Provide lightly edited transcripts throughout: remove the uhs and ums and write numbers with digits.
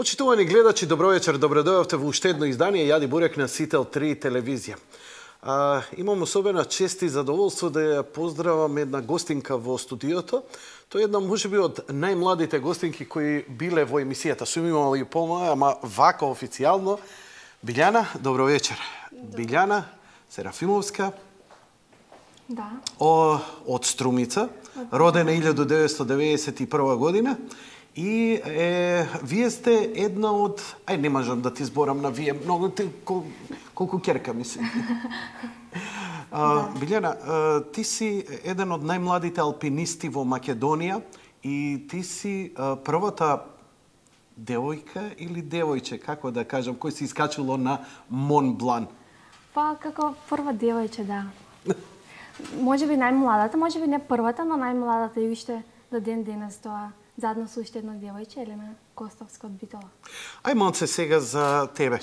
Почитувани гледачи, добро вечер, добро дојавте во уште едно издание Јади Бурек на Сител 3 телевизија. Имам особена чест и задоволство да ја поздравам една гостинка во студиото. Тоа е една можеби од најмладите гостинки кои биле во емисијата. Сум имал и помоја, ама вака официјално. Билјана, добро вечер. Билјана Серафимовска. Да. Од Струмица, родена 1991 година. И вие сте една од... не можам да ти зборам на вие, многу колку керка мислим. Билјана, ти си еден од најмладите алпинисти во Македонија и ти си првата девојка или девојче, како да кажам, кој си искачило на Мон Блан? Па, како прва девојче, да. Може би најмладата, може би не првата, но најмладата и уште до ден денес тоа. Заедно со уште едно девојче, Елена Костовска од Битола. Ај малце сега за тебе.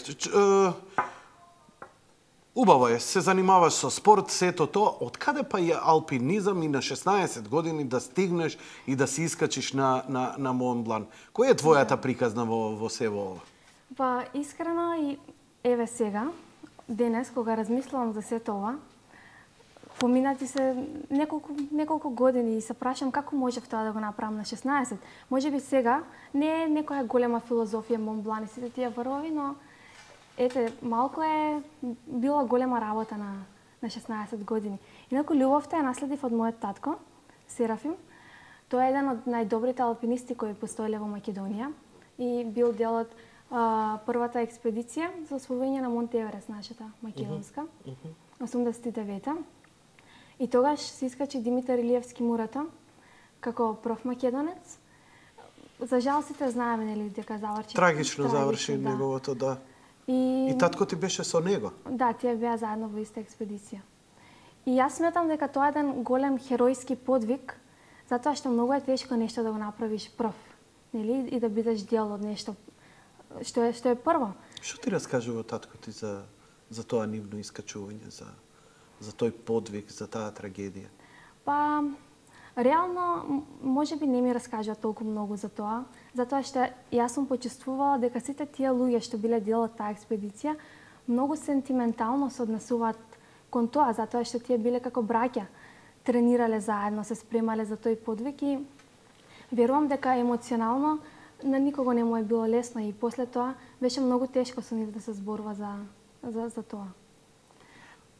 Убаво е, се занимаваш со спорт, сето тоа. Од каде па е алпинизам и на 16 години да стигнеш и да се искачиш на Мон Блан? Која е твојата приказна во сево ова? Па, искрено и еве сега, денес, кога размислувам за сето ова, поминати се неколку години и се прашам како можев тоа да го направам на 16. Може би сега не е некоја голема филозофија Мон Блан и сите тие врвови, но ете, малку е била голема работа на 16 години. Инаку љубовта ја наследив од мојот татко, Серафим. Тој е еден од најдобрите алпинисти кои постоеле во Македонија и бил дел од првата експедиција за освојување на Монт Еверест, нашата македонска, 89-та. И тогаш се искачи Димитар Илиевски Мурато како проф македонец. За жал сите знаеме, нели, дека заврши. Трагично заврши неговото, да. И татко ти беше со него? Да, тие беа заедно во иста експедиција. И јас сметам дека тоа е еден голем херојски подвиг, затоа што многу е тешко нешто да го направиш проф, нели, и да бидеш дел од нешто што е прво. Што ти раскажува татко ти за тоа нивно искачување, за тој подвиг, за таа трагедија? Па, реално, може би не ми раскажува толку многу за тоа, затоа што јас сум почувствувала дека сите тие луѓе што биле дел од таа експедиција многу сентиментално се однесуваат кон тоа, затоа што тие биле како браќа, тренирале заедно, се спремале за тој подвиг и верувам дека емоционално на никого не му е било лесно и после тоа беше многу тешко со нив да се зборува за тоа.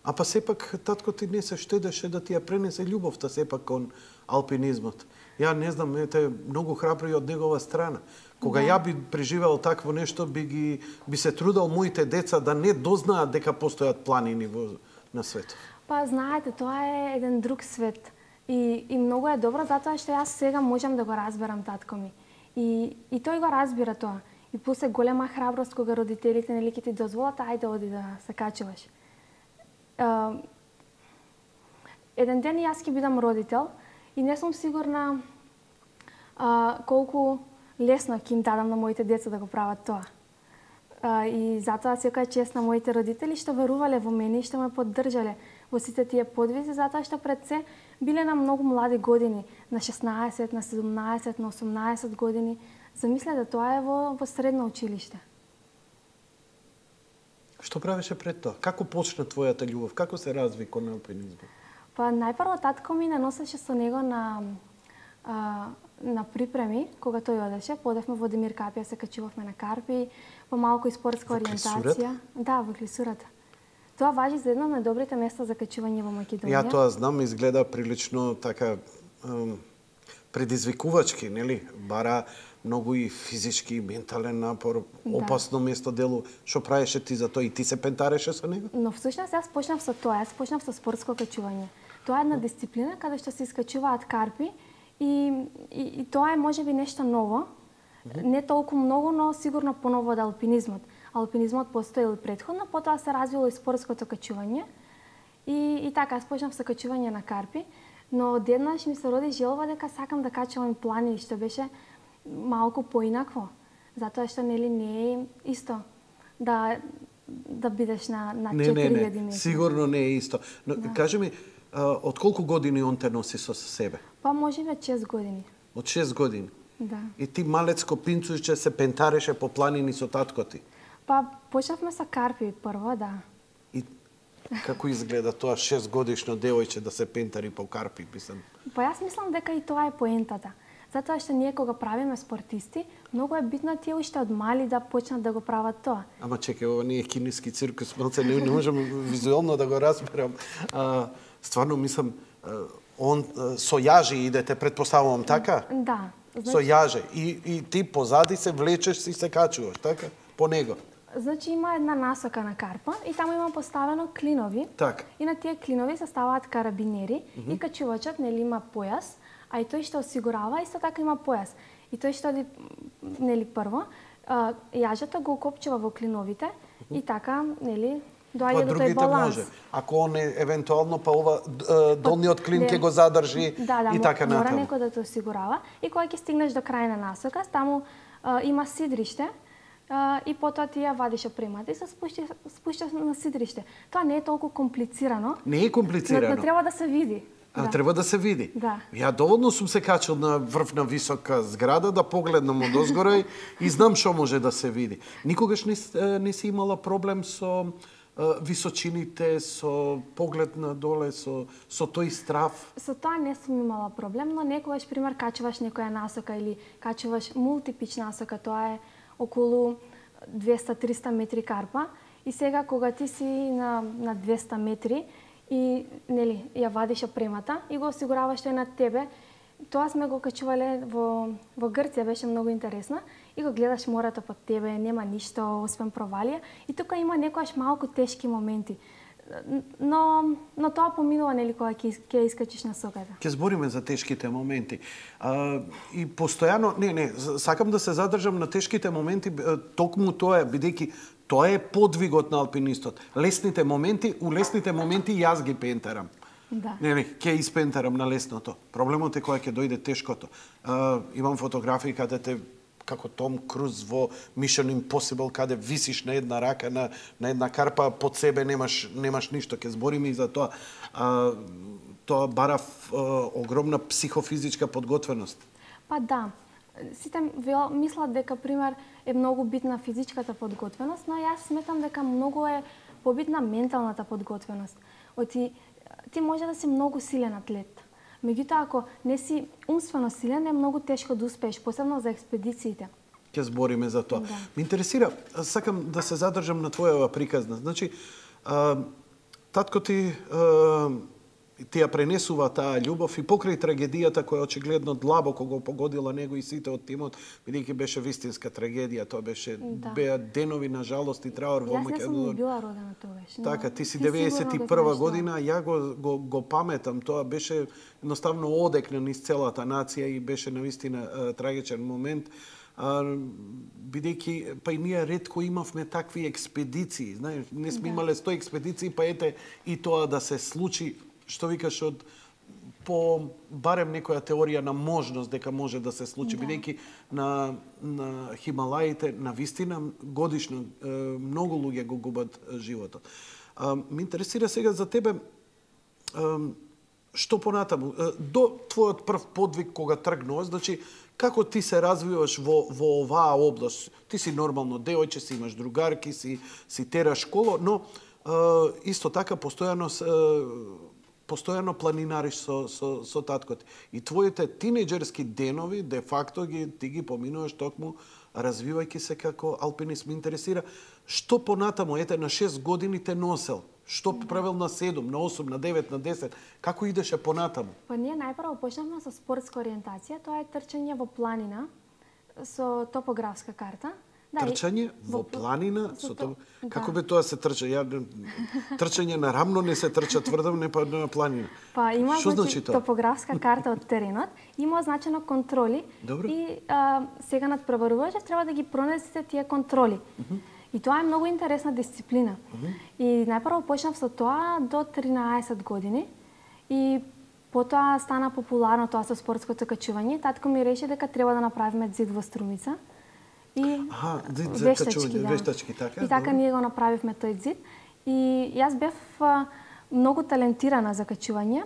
А па сепак татко ти не се штедеше да ти ја пренесе љубовта сепак кон алпинизмот. Ја не знам, ете многу храбри од негова страна. Кога ја би преживел такво нешто, би се трудел моите деца да не дознаат дека постојат планини на светот. Па знаете, тоа е еден друг свет и многу е добро затоа што јас сега можам да го разберам татко ми. И тој го разбира тоа. И после голема храброст кога родителите нели ќе ти дозволат, ајде оди да се качуваш. Еден ден јас ќе бидам родител и не сум сигурна колку лесно ќе им дадам на моите деца да го прават тоа. И затоа секоја чест на моите родители што верувале во мене и што ме поддржале во сите тие подвизи, затоа што пред се биле на многу млади години, на 16, на 17, на 18 години. Замисле да тоа е во средно училиште. Што правеше пред тоа? Како почна твојата љубов? Како се разви кон алпинизмот? Па најпрво татко ми не носеше со него на припреми кога тој одеше. Подевме во Демир Капија, се качувавме на Карпи, помалку и спортска ориентација. Да, во Клисурата. Тоа важи за едно од најдобрите места за качување во Македонија. Ја тоа знам, изгледа прилично така предизвикувачки, нели? Бара многу и физички и ментален напор, опасно место делу. Што правеше ти за тоа и ти се пентареше со него? Но всушност јас почнав со тоа, јас почнав со спортско качување. Тоа е една дисциплина каде што се искачуваат карпи и тоа е можеби нешто ново. Не толку многу, но сигурно поново од алпинизмот. Алпинизмот постоел претходно, потоа се развило и спортското качување. И така, јас почнав со качување на карпи, но одеднаш ми се роди желба дека сакам да качувам планини, што беше малку поинакво, затоа што нели не е исто да бидеш на 4000 метри. Сигурно не е исто. Но кажи ми, од колку години он те носи со себе? Па можеби од 6 години. Од 6 години. Да. И ти малецко пинцујче се пентареше по планини со татко ти. Па почнавме со карпи прво, да. И како изгледа тоа 6-годишно девојче да се пентари по карпи, мислам? Па јас мислам дека и тоа е поентата. Затоа што ние кога правиме спортисти, многу е битно тие уште од мали да почнат да го прават тоа. Ама чекај, ова не е кинески циркус, малце не можам визуелно да го разберам. Стварно мислам, со јаже идете, предпоставувам, така? Да. Со јаже. И ти позади се влечеш и се качуваш, така? По него. Значи има една насока на карпа и таму има поставено клинови. Така. И на тие клинови се ставаат карабинери и качувачот нели има појас, а и тој што осигурава исто така има појас. И тој што нели прво јажето го окопчува во клиновите и така нели доаѓа до тој баланс. Може. Ако он е евентуално па ова долниот клин ќе го задржи и така натаму. Мора некој да те осигурава и кога ќе стигнеш до крајна насока, таму има сидриште и потоа ти ја вадиш опремата и се спушташ на сидриште. Тоа не е толку комплицирано. Не е комплицирано. Но треба да се види. Да. Треба да се види. Да. Ја доволно сум се качил на врв на висока зграда да погледнам од озгора и знам што може да се види. Никогаш не си имала проблем со височините, со поглед на доле, со тој страв? Со тоа не сум имала проблем, но некогаш, пример, качуваш некоја насока или качуваш мултипич насока, тоа е околу 200-300 метри карпа и сега кога ти си на 200 метри и нели ја вадиш опремата и го осигураваш тој над тебе. Тоа сме го качувале во Грција, беше многу интересно и го гледаш морето под тебе, нема ништо освен провалија и тука има некојаш малку тешки моменти. Но тоа поминува нели кога ќе искачиш на соката. Ќе збориме за тешките моменти. И постојано, сакам да се задржам на тешките моменти, токму тоа е, бидејќи тоа е подвигот на алпинистот. Лесните моменти, у лесните моменти јас ги пентарам. Да. Ќе испентарам на лесното. Проблемот е кога ќе дојде тешкото. Имам фотографии каде те како Том Круз во Mission Impossible, каде висиш на една рака, на една карпа, под себе немаш ништо. Ќе збориме и за тоа. Тоа бара огромна психофизичка подготвеност. Па да. Сите мислат дека, пример, е многу битна физичката подготвеност, но јас сметам дека многу е побитна менталната подготвеност. Ти може да си многу силен атлет. Меѓутоа, ако не си умствено силен, е многу тешко да успееш, посебно за експедициите. Ќе збориме за тоа. Да. Ме интересира, сакам да се задржам на твојава приказна. Значи, татко ти ја пренесува таа љубов и покрај трагедијата која очигледно длабоко го погодила него и сите од тимот, бидејќи беше вистинска трагедија, тоа беше беа денови на жалост и траур во Македонија. Јас не сум била родена тогаш. Така, ти си 91 година, ја го паметам, тоа беше едноставно одекна низ целата нација и беше навистина трагичен момент. Бидејќи па и ние ретко имавме такви експедиции, знаеш, не сме имале 100 експедиции, па ете и тоа да се случи, што викаш, од по барем некоја теорија на можност дека може да се случи, бидејќи на Хималаите на вистина годишно многу луѓе го губат животот. Ме интересира сега за тебе што понатаму до твојот прв подвиг кога тргнува, значи како ти се развиваш во оваа област? Ти си нормално девојче, си имаш другарки, си тераш школа, но исто така постојано планинариш со таткот. И твоите тинеџерски денови, де факто ти ги поминуваш токму развивајќи се како алпинист. Ме интересира, што понатаму, ете, на 6 години те носел? Што правил на 7, на 8, на 9, на 10? Како идеше понатаму? Па ние најпрво почнавме со спортска ориентација, тоа е трчање во планина со топографска карта. Трчање во планина? Како бе тоа се трча? Трчање на рамно не се трча, тврдам, не па на планина. Па има топографска карта од теренот, има означено контроли. Добро. И сега надпреварувачот треба да ги пронесете тие контроли. И тоа е многу интересна дисциплина. И најпрво почнав со тоа до 13 години и потоа стана популарно тоа со спортското качување. Татко ми реши дека треба да направиме зид во Струмица. Вештачки, така. И така ние го направивме тој зид. И јас бев многу талентирана за качување.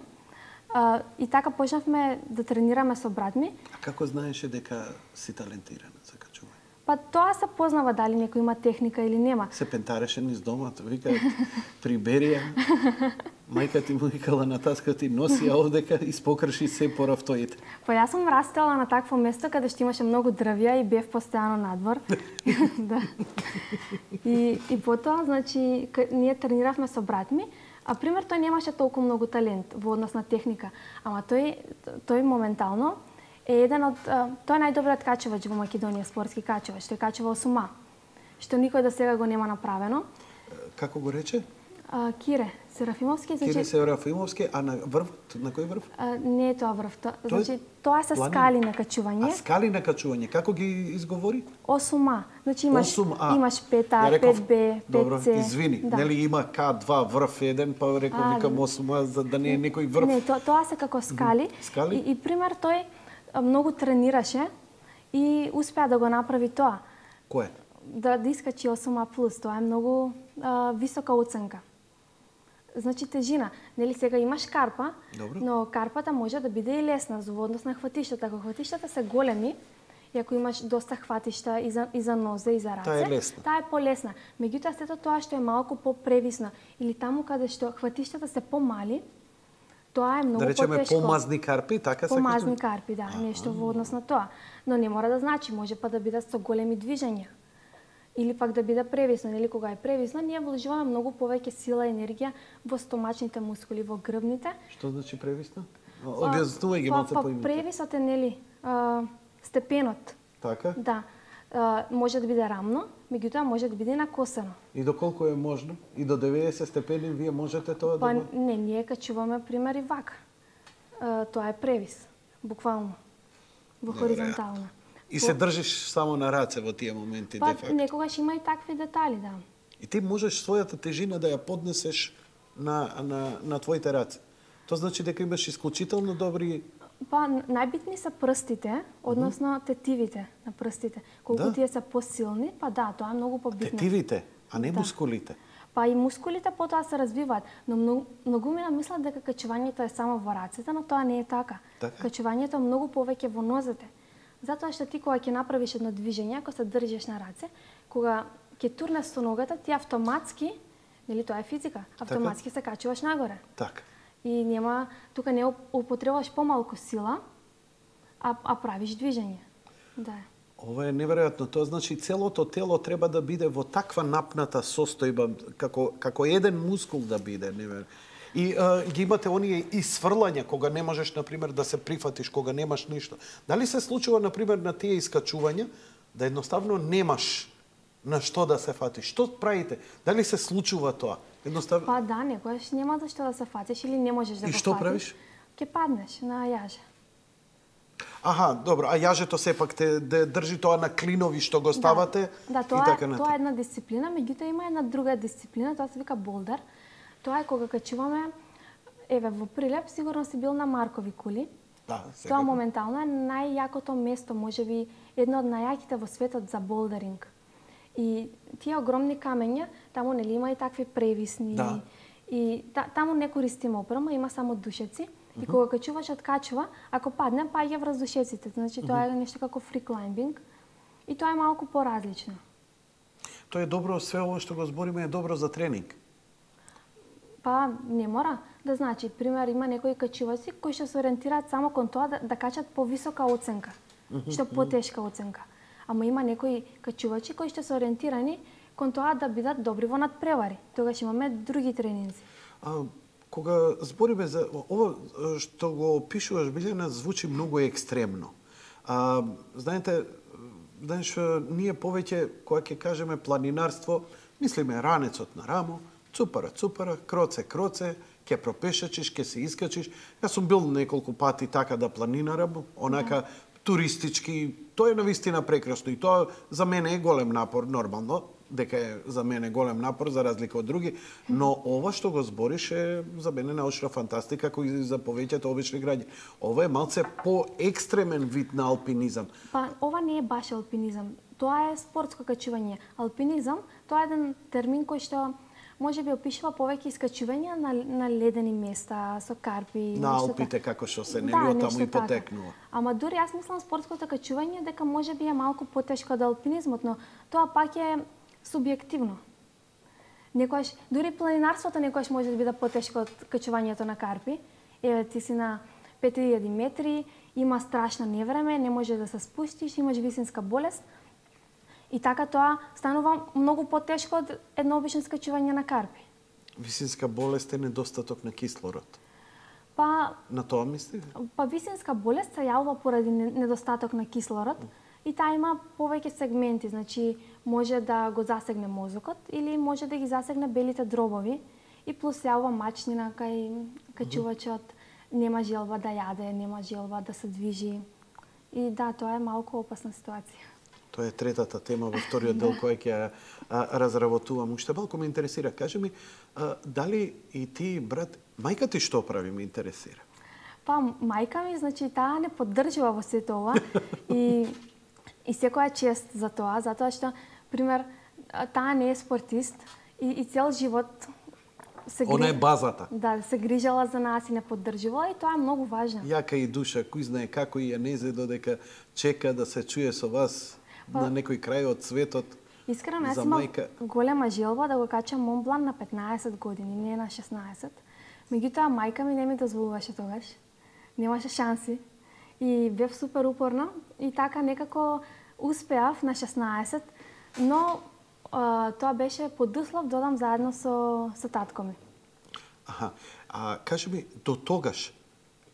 И така почнавме да тренираме со брат ми. А како знаеше дека си талентирана за качување? Па тоа се познава дали некој има техника или нема. Се пентареше низ домот, вика, приберија. Мајка ти му викала на таска ти носи, а овдека испокрши се по рафтоите. Па јас сум растела на такво место каде што имаше многу дрвја и бев постојано надвор. Да. И потоа, значи, ние трениравме со брат ми, а пример тој немаше толку многу талент во однос на техника, ама тој моментално е еден од тој е најдобриот качувач во Македонија, спортски качувач. Тој качува 8А, што никој до сега го нема направено. Како го рече? Кире Серафимовски, значи Кире Серафимовски, а на врвот, на кој врв? Не е тоа врв, значи тоа се скали на качување. А скали на качување, како ги изговори? 8А, значи имаш 8А. имаш 5А, 5Б, 5С. Добро, извини, да. нели има К2 врв еден, па реков викам 8А за да не е некој врв. Не, тоа се како скали. Скали? И пример тој многу тренираше и успеа да го направи тоа. Кое? Да искачи 8А+, тоа е многу висока оценка. Значи тежина, нели сега имаш карпа, Добро. но карпата може да биде и лесна за однос на хватиштата. Ако хватиштата се големи, и ако имаш доста хватишта и за нозе и за раце, таа е лесна. таа е полесна. Меѓутоа сето тоа што е малку попревисно или таму каде што хватиштата се помали, тоа е многу Да речеме потешко. помазни карпи, така се Помазни карпи, да, нешто во однос на тоа. Но не мора да значи, може па да бидат со големи движења. Или пак да биде превисно, нели кога е превисно, ние вложуваме многу повеќе сила и енергија во стомачните мускули, во грбните. Што значи превисно? Објаснувај ги малце поимите. Превисот е нели степенот. Така? Да. Може да биде рамно, меѓутоа може да биде накосено. И доколку е можно? И до 90 степени вие можете тоа да го... Не, ние качуваме примери вака. Тоа е превис, буквално, во хоризонтална. И се држиш само на раце во тие моменти, Па де факт. некогаш има и такви детали, да. И ти можеш својата тежина да ја поднесеш на твоите раце. Тоа значи дека имаш исклучително добри... Па најбитни се прстите, односно тетивите на прстите. Колку Да. тие се посилни, па да, тоа е многу побитно. Тетивите, а не Да. мускулите. Па и мускулите потоа се развиваат, но многумина мислат дека качувањето е само во рацете, но тоа не е така. Така? Качувањето е многу повеќе во нозете. Затоа што ти кога ќе направиш едно движење, ако се држиш на раце, кога ќе турнеш со ногата, ти автоматски, нели тоа е физика, автоматски се качуваш нагоре. Така. И нема, тука не употребуваш помалку сила, а правиш движење. Да. Ова е неверојатно. Тоа значи целото тело треба да биде во таква напната состојба, како еден мускул да биде. И ги имате оние исфрлања кога не можеш, например, да се прифатиш, кога немаш ништо. Дали се случува, например, на тие искачувања, да едноставно немаш на што да се фатиш? Што правите? Дали се случува тоа? Едноставно... Па да, некојаш нема за што да се фатиш или не можеш да И го што фатиш. правиш? Ќе паднеш на јаже. Аха, добро, а јажето сепак те држи тоа на клинови што го ставате Да, и тоа, така тоа е една дисциплина, меѓутоа има една друга дисциплина, тоа се вика болдер. Тоа е кога качуваме, еве во Прилеп, сигурно си бил на Маркови кули. Да, Тоа секако. моментално е најјакото место, можеби едно од најјаките во светот за болдеринг. И тие огромни камења, таму нели има и такви превисни. Да. И таму не користиме опрема, има само душеци. И кога качуваш од качува, ако падне, паѓа врз душеците. Значи тоа е нешто како фри клаймбинг. И тоа е малку поразлично. Тоа е добро, све ово што го збориме е добро за тренинг. Па не мора да значи, пример има некои качуваци кои што се ориентираат само кон тоа да качат повисока оценка, што потешка оценка. Ама има некои качувачи кои што се ориентирани кон тоа да бидат добри во надпревари. Тогаш имаме други тренинзи. Кога збориме за ова што го опишуваш, Билјана, звучи многу екстремно. Знаете, ние повеќе кога ќе кажеме планинарство, мислиме ранецот на рамо, цупара, кроце, ќе пропешачиш, ќе се искачиш. Јас сум бил неколку пати така да планинарам, онака туристички. Тоа е навистина прекрасно и тоа за мене е голем напор, нормално, дека е за мене голем напор за разлика од други, но ова што го збориш е за мене научна фантастика кој за повеќето обични граѓани. Ова е малце по-екстремен вид на алпинизам. Па ова не е баш алпинизам. Тоа е спортско качување. Алпинизам, тоа е еден термин кој што може би опишува повеќе искачувања на ледени места, со карпи. На Алпите, како што се нели оттаму и потекнува. Ама дури јас мислам спортското качување дека може би е малку потешко од алпинизмот, но тоа пак е субјективно. Некојаш, дури планинарството некојаш може да биде потешко од качувањето на карпи. Еве, ти си на 5000 метри, има страшна невреме, не може да се спуштиш, имаш висинска болест. И така тоа станува многу потешко од едно обично скачување на карпи. Висинска болест е недостаток на кислород. Па на тоа мислите? Па висинска болест се јавува поради недостаток на кислород и таа има повеќе сегменти, значи може да го засегне мозокот или може да ги засегне белите дробови и плюс јавува мачнина кај качувачот, нема желба да јаде, нема желба да се движи. И да, тоа е малку опасна ситуација. Тоа е третата тема во вториот дел која ќе разработувам. Уште малку ме интересира. Кажи ми, дали и ти, брат, мајка ти што прави, ме интересира? Па, мајка ми, значи, таа не поддржува во сето ова и секоја чест за тоа, затоа што, пример, таа не е спортист и цел живот Она е базата. Да, се грижала за нас и не поддржувала и тоа е многу важно. Јака и душа, кој знае како и ја незе додека чека да се чуе со вас на некој крај од светот. Искрено, јас имам голема желба да го качам Мон Блан на 15 години, не на 16. Меѓутоа, мајка ми не ми дозволуваше тогаш. Немаше шанси. И бев супер упорна и така некако успеав на 16, но тоа беше под услов да одам заедно со татко ми. Аха. Кажи ми, до тогаш,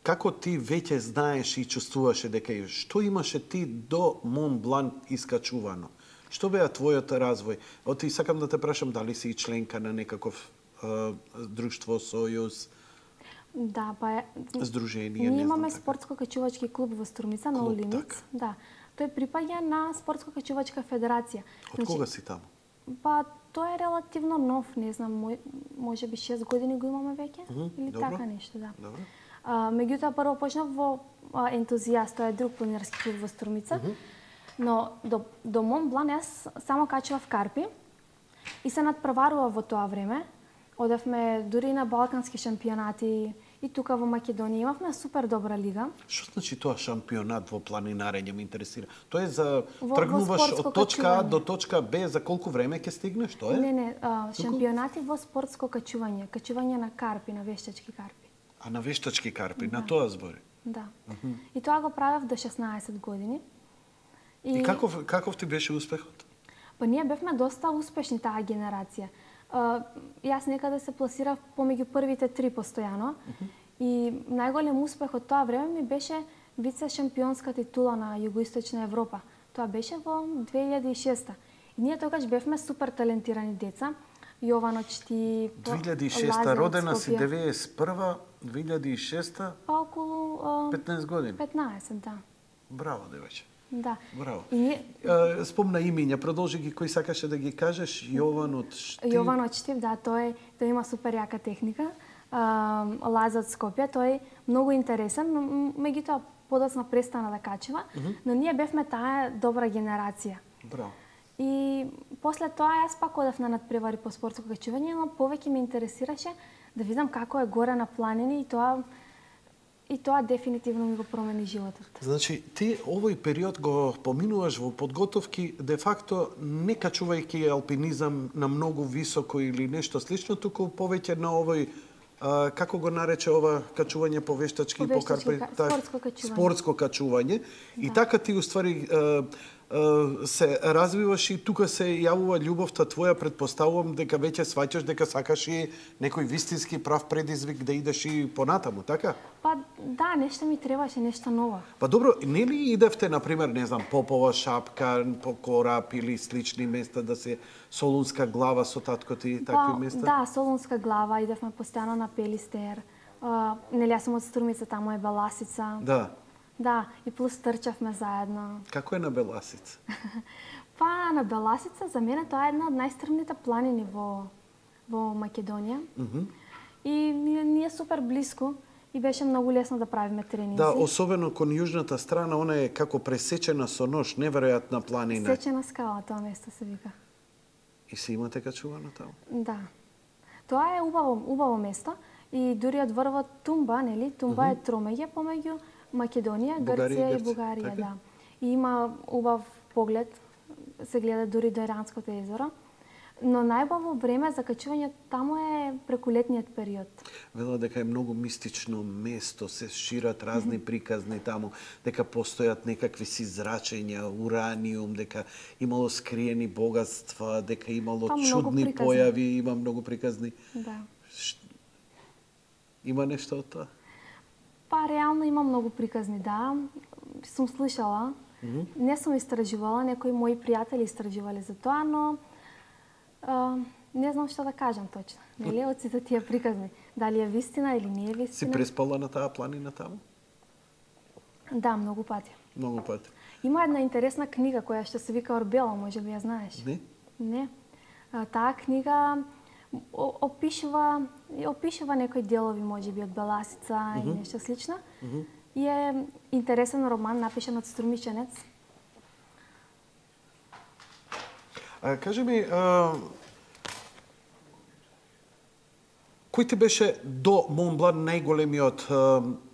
како ти веќе знаеш и чувствуваше дека што имаше ти до Мон Блан искачувано? Што беа твојот развој? Оти сакам да те прашам дали си и членка на некаков друштво, сојуз? Да, па Сдружение, ние имаме спортско-качувачки клуб во Струмица на Олимец. Да. Тој припаѓа на спортско-качувачка федерација. Од кога си таму? Па тоа е релативно нов, не знам, може би 6 години го имаме веќе или така нешто, да. Добро. Меѓутоа прво почнав во Ентузијаст, тоа е друг планинарски клуб во Струмица. Но до Мон Блан јас само качував карпи и се надпреварував во тоа време. Одевме дури на балкански шампионати и тука во Македонија имавме супер добра лига. Што значи тоа шампионат во планинарење, ме интересира? Тоа е за тргнуваш од точка А до точка Б, за колку време ќе стигнеш, тоа е? Не, шампионати во спортско качување, качување на карпи, на вештачки карпи. А на вештачки карпи, на тоа збори? Да. И тоа го правев до 16 години. И каков ти беше успехот? Па ние бевме доста успешни таа генерација. Јас некаде се пласирав помеѓу првите 3 постојано и најголем успех од тоа време ми беше вице шампионска титула на Југоисточна Европа. Тоа беше во 2006. И ние тогаш бевме супер талентирани деца. Јовано Чти, 2006 родена си 91, 2006 па околу 15 години. 15, да. Браво, девојче. Да. Браво. И спомна имиња, продолжи ги кој сакаше да ги кажеш. Јован од Штив. Јован од Штив, да, тој има супер јака техника. Лаза од Скопје, тој многу интересен, меѓутоа подоцна престана да качува, но ние бевме таа добра генерација. Браво. И после тоа јас пак одев на надпревари по спортско качување, но повеќе ме интересираше да видам како е горе на планини и тоа дефинитивно ми го промени животот. Значи, ти овој период го поминуваш во подготовки, де факто не качувајќи алпинизам на многу високо или нешто слично, туку повеќе на овој, како го нарече ова качување по вештачки, по карпи, спортско качување. И така ти уствари се развиваш и тука се јавува љубовта твоја, предпоставувам дека веќе сваќаш дека сакаш и некој вистински прав предизвик да идеш и понатаму, така? Па да, нешто ми требаше, нешто ново. Па добро, нели идевте, например, не знам, Попова шапка, по Кораб или слични места да се Солунска глава со татко ти, такви места? Да, Солунска глава, идевме постојано на Пелистер. Нели јас сум од Струмица, таму е Беласица. Да. Да, и плюс трчавме заедно. Како е на Беласица? Па, на Беласица за мене тоа е една од најстрмните планини во Македонија. И ни е супер блиску и беше многу лесно да правиме тренинзи. Да, особено кон јужната страна, она е како пресечена со нож, неверојатна планина. Сечена скала, тоа место се вика. И се имате качувано таму? Да. Тоа е убаво место и дури од врвот Тумба, нели? Тумба е тромеѓа помеѓу Македонија, Грција и Бугарија, така? да. И има убав поглед, се гледа дури до Иранското езеро. Но најубаво време за качување таму е преку летниот период. Вела дека е многу мистично место, се шират разни приказни таму, дека постојат некакви си зрачења, ураниум, дека имало скриени богатства, дека имало чудни појави, има многу приказни. Да. Има нешто од тоа? Па реално има многу приказни, да. Сум слушала. Не сум истражувала, некои мои пријатели истражувале за тоа, но не знам што да кажам точно. Нели од сите тие приказни, дали е вистина или не е вистина? Си преспала на таа планина таму? Да, многу пати. Многу пати. Има една интересна книга која што се вика Орбела, можеби ја знаеш. Не? Не. Таа книга опишува некои делови, можеби од Беласица и нешто слично. И е интересен роман напишан од Струмичанец. Кажи ми, кој ти беше до Монблан најголемиот,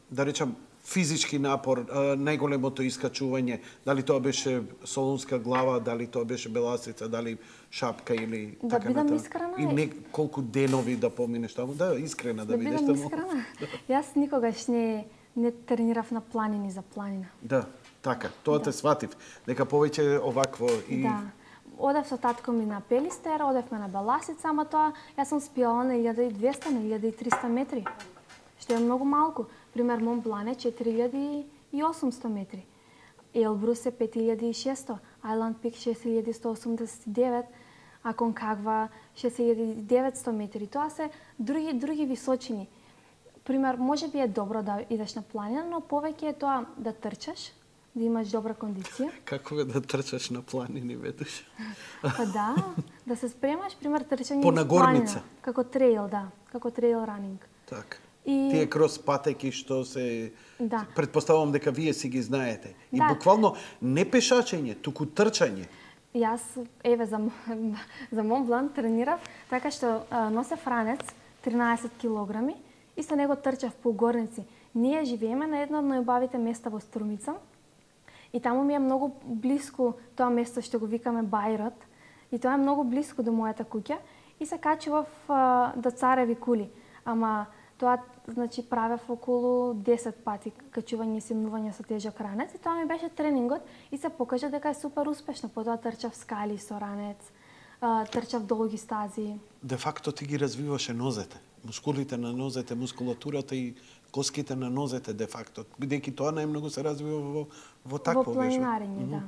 да речам, физички напор, најголемото искачување? Дали тоа беше Солунска глава, дали тоа беше Беласица, дали Шапка или да така бидам натаму? искрена, И колку денови да поминеш таму? Да, искрена да бидеш таму. Да бидам искрена. Јас никогаш не тренирав на планини за планина. Да, така. Тоа те сватив, дека повеќе овакво и... Да. Одев со татко ми на Пелистер, одевме на Беласица, ама тоа јас сум спијала на 1200, на 1300 метри, што е многу малку. Пример, Монблан е 4800 метри, Елбрус е 5600, Ајланд Пик 6189, Аконкагва 6900 метри. Тоа се други височини. Пример, можеби е добро да идеш на планина, но повеќе е тоа да трчаш, да имаш добра кондиција. Како бе да трчаш на планини, ведуш? Па да се спремаш, пример, трчање По нагорница. Како трейл, да, како трейл ранинг. Така. И... Тие крос патеки што се... Да. Предпоставувам дека вие си ги знаете. И да. буквално не пешачење, туку трчање. Јас, за Монблан тренирав така што носев ранец 13 килограми и со него трчав по горници. Ние живееме на едно од најубавите места во Струмица и таму ми е многу блиску тоа место што го викаме Бајрот и тоа е многу блиску до мојата куќа и се качував до Цареви кули. Ама тоа значи правев околу 10 пати качување и симнување со тежок ранец и тоа ми беше тренингот и се покажа дека е супер успешно. Потоа трчав скали со ранец, трчав долги стази. Де факто ти ги развиваше нозете, мускулите на нозете, мускулатурата и коските на нозете де факто, бидејќи тоа најмногу се развива во такво во планинарење, да.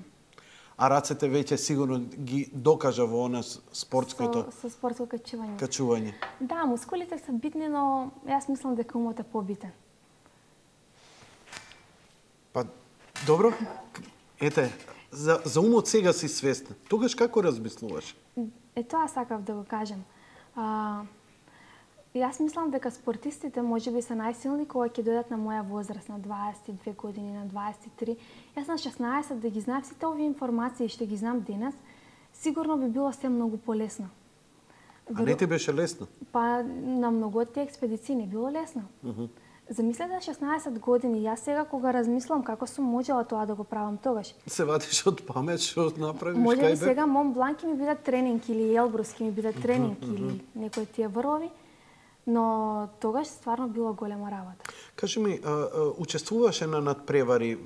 А рацете веќе сигурно ги докажа во она спортското со спортско качување. Качување. Да, мускулите се битни, но јас мислам дека умот е побитен. Па добро. Ете, за умот сега си свесна. Тогаш како размислуваш? Тоа сакав да го кажам. Јас мислам дека спортистите можеби се најсилни кога ќе дојдат на моја возраст, на 22 години, на 23. Јас на 16 да ги знаев сите овие информации што ги знам денес, сигурно би било се многу полесно. А не ти беше лесно? Па на многу од тие експедиции не било лесно. Замислете 16 години, јас сега кога размислам како сум можела тоа да го правам тогаш. Се вадиш од памет што направиш? Може би сега Монблан ќе ми биде тренинг или Елбрус ќе ми биде тренинг или некои тие врвови. Но тогаш стварно било голема работа. Кажи ми, учествуваше на надпревари,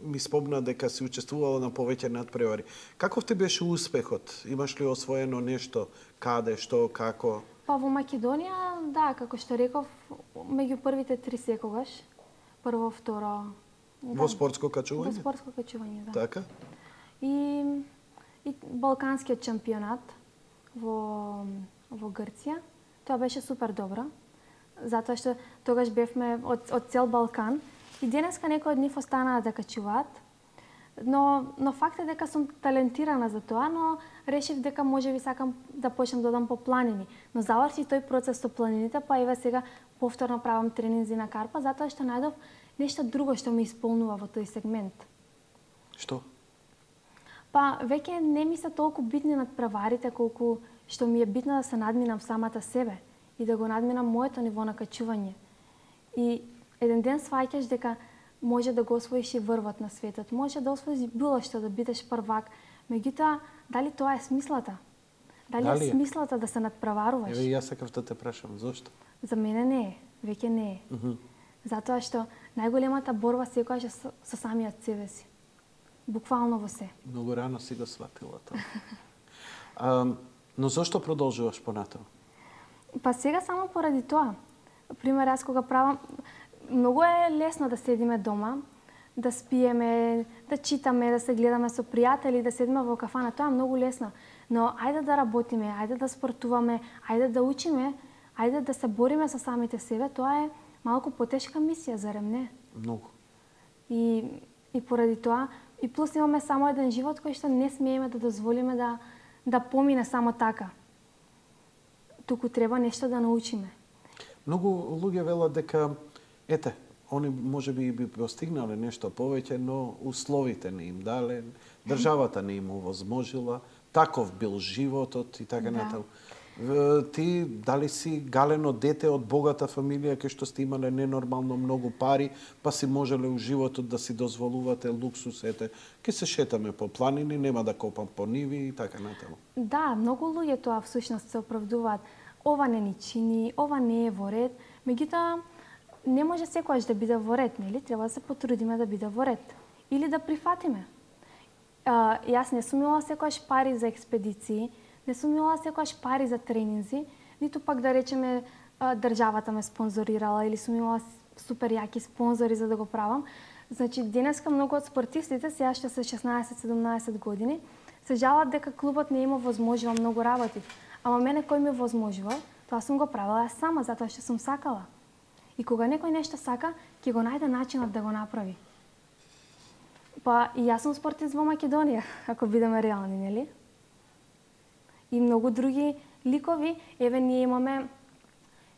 ми спомна дека си учествувала на повеќе надпревари. Каков ти беше успехот? Имаш ли освоено нешто? Каде, што, како? Па во Македонија, да, како што реков, меѓу првите 3 секогаш. Прво, второ... Во спортско качување? Во спортско качување, да. Така? И Балканскиот чемпионат во Грција. Тоа беше супер добро, затоа што тогаш бевме од цел Балкан и денеска некои од нив останаа да качуваат. Но факт е дека сум талентирана за тоа, но решив дека можеби сакам да почнам да одам по планини. Но заврши тој процес со планините, па еве сега повторно правам тренинзи на карпа, затоа што најдов нешто друго што ме исполнува во тој сегмент. Што? Па веќе не ми се толку битни надпреварите колку што ми е битно да се надминам самата себе и да го надминам моето ниво на качување. И еден ден сваќаш дека може да го освоиш и врвот на светот, може да освоиш било што, да бидеш првак. Меѓутоа, дали тоа е смислата? Дали е смислата да се надпреваруваш? Еве јас сакав да те прашам, зошто? За мене не е, веќе не е. Затоа што најголемата борба секогаш е со самиот себе си. Буквално во се. Многу рано си го сватила тоа. Но зошто продолжуваш понатаму? Па сега само поради тоа. Пример, јас кога правам, многу е лесно да седиме дома, да спиеме, да читаме, да се гледаме со пријатели, да седиме во кафана. Тоа е многу лесно. Но ајде да работиме, ајде да спортуваме, ајде да учиме, ајде да се бориме со самите себе. Тоа е малку потешка мисија, зарем не? Многу. И поради тоа, и плюс имаме само еден живот кој што не смееме да дозволиме да помине само така. Туку треба нешто да научиме. Многу луѓе велат дека, ете, они може би постигнале нешто повеќе, но условите не им дале, државата не им овозможила, таков бил животот и така натаму. Ти дали си галено дете од богата фамилија кај што сте имале ненормално многу пари, па си можеле у животот да си дозволувате луксусете. Ке се шетаме по планини, нема да копам по ниви и така натаму. Да, многу луѓе тоа всушност се оправдуваат. Ова не ни чини, ова не е во ред. Меѓутоа, не може секогаш да биде во ред, нели? Треба да се потрудиме да биде во ред. Или да прифатиме. Јас не сум имала секогаш пари за експедиции, не сум имала секогаш пари за тренинзи, ниту пак да речеме државата ме спонзорирала или сум имала супер јаки спонзори за да го правам. Значи, денеска многу од спортистите, сега што се 16-17 години, се жалат дека клубот не им овозможува многу работи. Ама мене кој ми овозможува, тоа сум го правила јас сама, затоа што сум сакала. И кога некој нешто сака, ќе го најде начинот да го направи. Па и јас сум спортист во Македонија, ако бидеме реални, нели? И многу други ликови, еве ние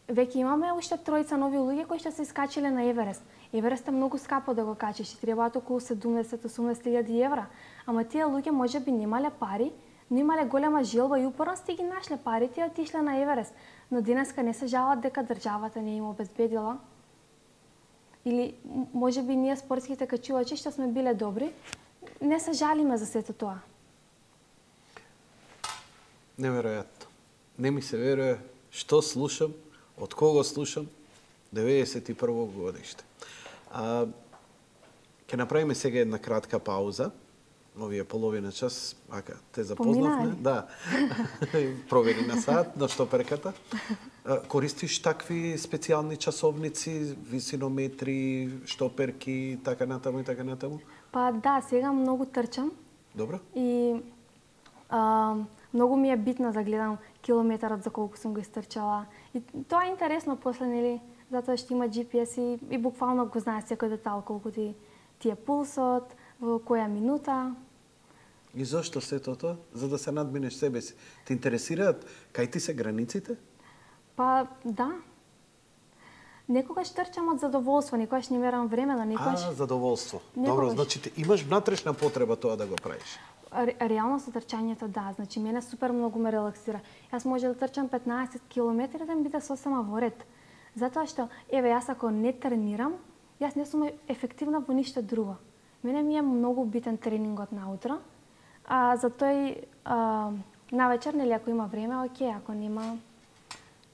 веќе имаме уште тројца нови луѓе кои што се искачиле на Еверест. Еверест е многу скапо да го качиш и требаат околу 70-80 илјади евра. Ама тие луѓе можеби немале пари, но имале голема желба и упорност и ги нашле парите и отишле на Еверест. Но денеска не се жалат дека државата не им обезбедила. Или можеби ние спортските качувачи што сме биле добри, не се жалиме за сето тоа. Неверојатно. Не ми се верува што слушам, од кого слушам, 91 годиште. Ќе направиме сега една кратка пауза. Овие половина час, ака, те запознавме. Да. Провери на сат, на штоперката. Користиш такви специјални часовници, висинометри, штоперки, така натаму и така натаму? Па да, сега многу трчам. Добро. И многу ми е битно да гледам километарот за колку сум го истрчала. И тоа е интересно после, нели, затоа што има GPS и буквално го знае секој детал колку ти е пулсот, во која минута. И зошто сето тоа? За да се надминеш себе си. Те интересираат кај ти се границите? Па да. Некогаш трчам од задоволство, некогаш не мерам време, но некогаш... задоволство. Некогаш... Добро, значи имаш внатрешна потреба тоа да го правиш. Реално со трчањето да, значи мене супер многу ме релаксира. Јас може да трчам 15 километри да ми биде сосема во ред. Затоа што, еве, јас ако не тренирам, јас не сум ефективна во ништо друго. Мене ми е многу битен тренингот наутро, а за тој навечер, нели, ако има време, окей, ако нема...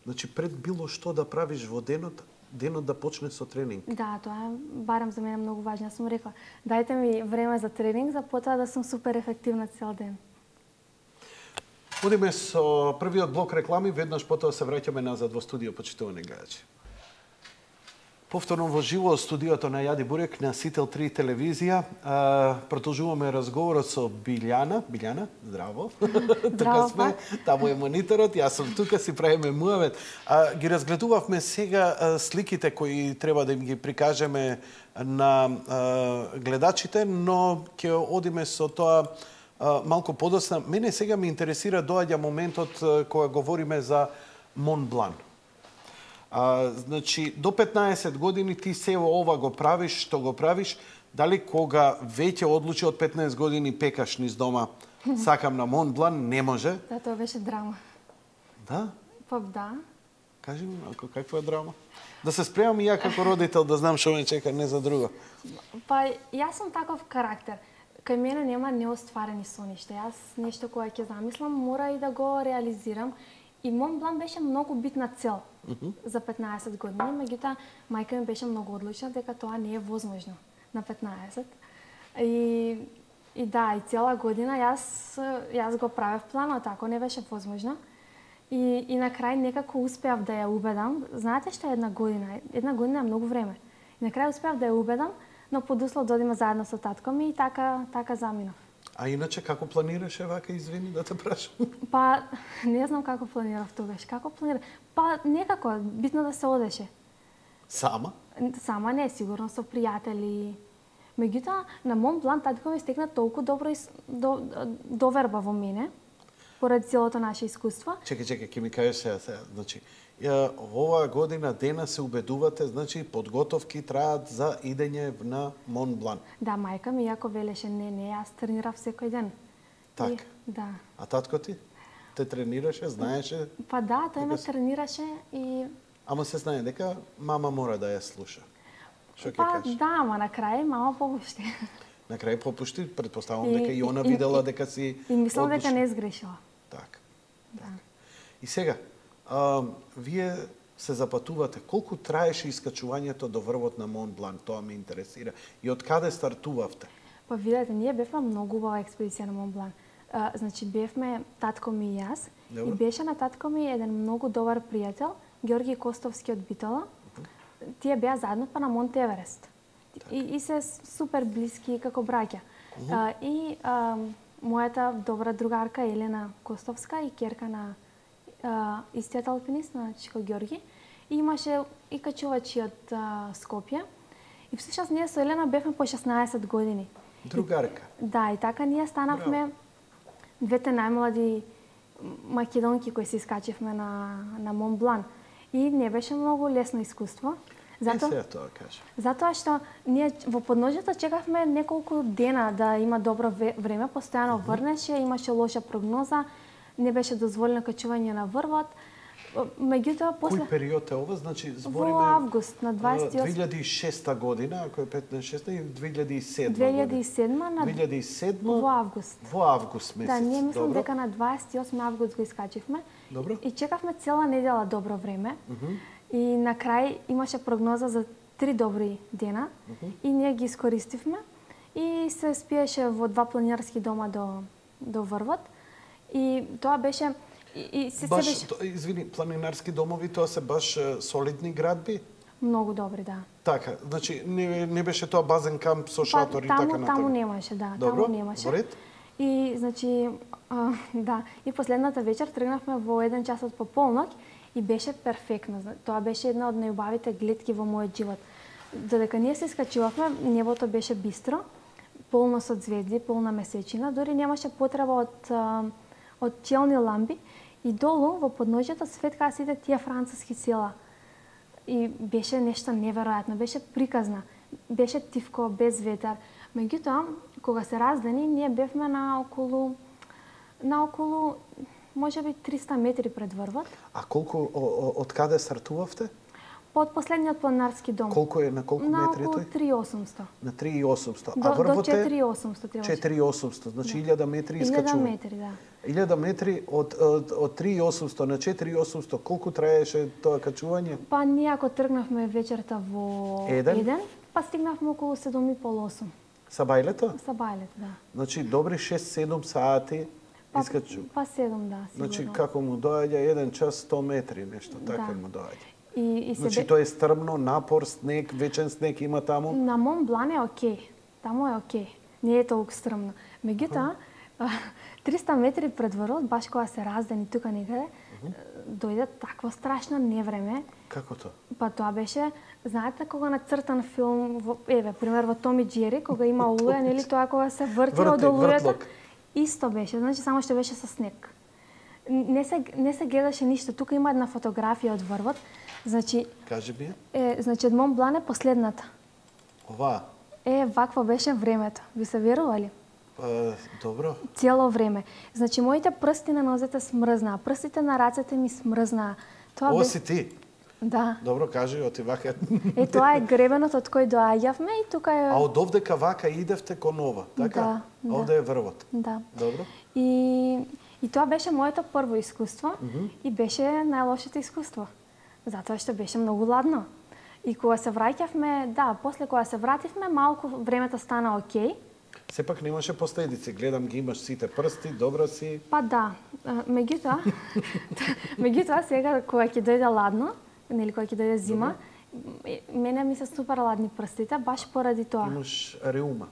Значи, пред било што да правиш во денот да почне со тренинг? Да, тоа е барем за мене многу важно. Јас сум рекла, дајте ми време за тренинг, за потоа да сум супер ефективна цел ден. Одиме со првиот блок реклами, веднаш потоа се враќаме назад во студио, почитувани гледачи. Повторно во живо студиото на Јади Бурек на Сител 3 телевизија. Продолжуваме разговорот со Билјана. Билјана, здраво. Тука сме, таму е мониторот, јас сум тука, си правиме муавет. Ги разгледувавме сега сликите кои треба да им ги прикажеме на гледачите, но ќе одиме со тоа малку подоцна. Мене сега ме интересира, доаѓа моментот кога говориме за Мон Блан. Значи, до 15 години ти се ова го правиш, што го правиш, дали кога веќе одлучи од 15 години пекаш низ дома, сакам на Мон Блан, не може? Да, тоа беше драма. Да? Па да. Кажи ми малку, каква е драма? Да се спремам и ја како родител, да знам што ме чека, не за друго. Па јас сум таков карактер. Кај мене нема неостварени соништа. Јас нешто кое ќе замислам, мора и да го реализирам. И Мон Блан беше многу битна цел за 15 години, меѓутоа мајка ми беше многу одлучна дека тоа не е возможно на 15. И да, и цела година јас го правев планот, ако не беше возможно. И на крај некако успеав да ја убедам. Знаете што е една година? Една година е многу време. И на крај успеав да ја убедам, но под услов да одиме заедно со татко ми и така заминав. А иначе како планираше вака, извини да те прашам? Па не знам како планирав тогаш. Како планирав? Па некако битно да се одеше. Сама? Сама не, сигурно со пријатели. Меѓутоа на Мон Блан татко ми стекна толку добро доверба во мене поради целото наше искуство. Чекај, ќе ми кажеш сега. Значи, оваа година дена се убедувате, значи подготовки траат за идење на Мон Блан. Да, мајка ми јако велеше, не, јас тренирав секој ден. Така? Да. А татко ти? Те тренираше, знаеше? Па да, тој ме тренираше и... Ама се знае дека мама мора да ја слуша. Што ќе Па кажеш? да, ама на крај мама попушти. На крај попушти, предпоставувам дека и она видела дека си... И мислам дека не сгрешила. Така. Да. И сега, вие се запатувате. Колку траеше искачувањето до врвот на Мон Блан? Тоа ме интересира. И од каде стартувавте? Па видете, ние бевме многу убава експедиција на Мон Блан. Значи бевме татко ми и јас. Добро. И беше на татко ми еден многу добар пријател, Георги Костовски од Битола. Тие беа заедно па на Монт Еверест. И се супер блиски како браќа. Мојата добра другарка Елена Костовска и керка на истиот алпинист на Чико Георги. И имаше и качувачи од Скопје. И всушност ние со Елена бевме по 16 години. Другарка? Да, и така ние станавме двете најмлади македонки кои се искачивме на Мон Блан. И не беше многу лесно искуство. Затоа што ние во подножјето чекавме неколку дена да има добро време, постојано врнеше, имаше лоша прогноза, не беше дозволено качување на врвот. Меѓутоа после Кој период е ова? Значи збориме во август на 28 2006 година, ако е 15-6 и 2007 2007 во август. Во август месец. Да, ние мислам дека на 28 август го искачивме. Добро. И чекавме цела недела добро време. И на крај имаше прогноза за 3 добри дена и ние ги искористивме и се спиеше во 2 планинарски дома до врвот. И тоа беше извини, планинарски домови, тоа се баш солидни градби? Многу добри, да. Така, значи не беше тоа базен камп со шатори и така натаму? Таму немаше, да, добро, таму немаше. Во ред? И значи да, и последната вечер тргнавме во 1 час од пополноќ и беше перфектно. Тоа беше една од најубавите гледки во мојот живот. Додека ние се искачувавме, небото беше бистро, полно со звезди, полна месечина, дури немаше потреба од челни ламби и долу во подножјето светкаа сите тие француски села. И беше нешто неверојатно, беше приказна. Беше тивко, без ветар. Меѓутоа, кога се раздени, ние бевме на околу можеби 300 метри пред врвот. А колку од каде стартувавте? Од последниот планинарски дом. Колку е, на колку метри тој? На околу 3800. На 3800. А врвот е? До 4800 требаше. 4800, значи 1000 метри искачува. 1000 метри, да. 1000 метри од 3800 на 4800, колку траеше тоа качување? Па ние ако тргнавме вечерта во 1, па стигнавме околу 7,5-8. Са бајлето? Са бајлето, да. Значи добри 6-7 сати искачува. Па 7, да, сигурно. Значи како му доаѓа 1 час 100 метри, нешто така му доаѓа. Значи тоа е стрмно, напор, снег, вечен снег има таму? На Мон Блан е окей. Таму е окей. Не е толку стрмно. Меѓутоа, 300 метри пред врвот, баш кога се раздени тука некаде, дојде такво страшно невреме. Како тоа? Па тоа беше, знаете кога нацртан филм, пример во Том и Џери, кога има олуја, нели тоа кога се врти од олујата? Исто беше, значи само што беше со снег. Не се гледаше ништо. Тука има една фотографија од врвот. Значи, кажи ми. Значи, од Мон Блан е последната. Ова? Вакво беше времето. Ви се верували? Добро. Цело време. Значи, моите прсти на нозете смрзнаа, прстите на рацете ми смрзнаа. Ова си ти? Да. Добро, кажи, отиваха. Тоа е гребенот од кој доаѓавме и тука е... А од овдека вака идевте кон ова, така? Да. Овде е врвот. Да. Добро. И тоа беше моето прво искуство и беше најлошото искуство. Затоа што беше многу ладно. И кога се враќавме, после кога се вративме, малку времето стана окей. Сепак немаше последици. Гледам ги имаш сите прсти, добра си. Па да. Меѓутоа, сега кога ќе дојде ладно, нели кога ќе дојде зима, мене ми се супер ладни прстите, баш поради тоа. Имаш реума.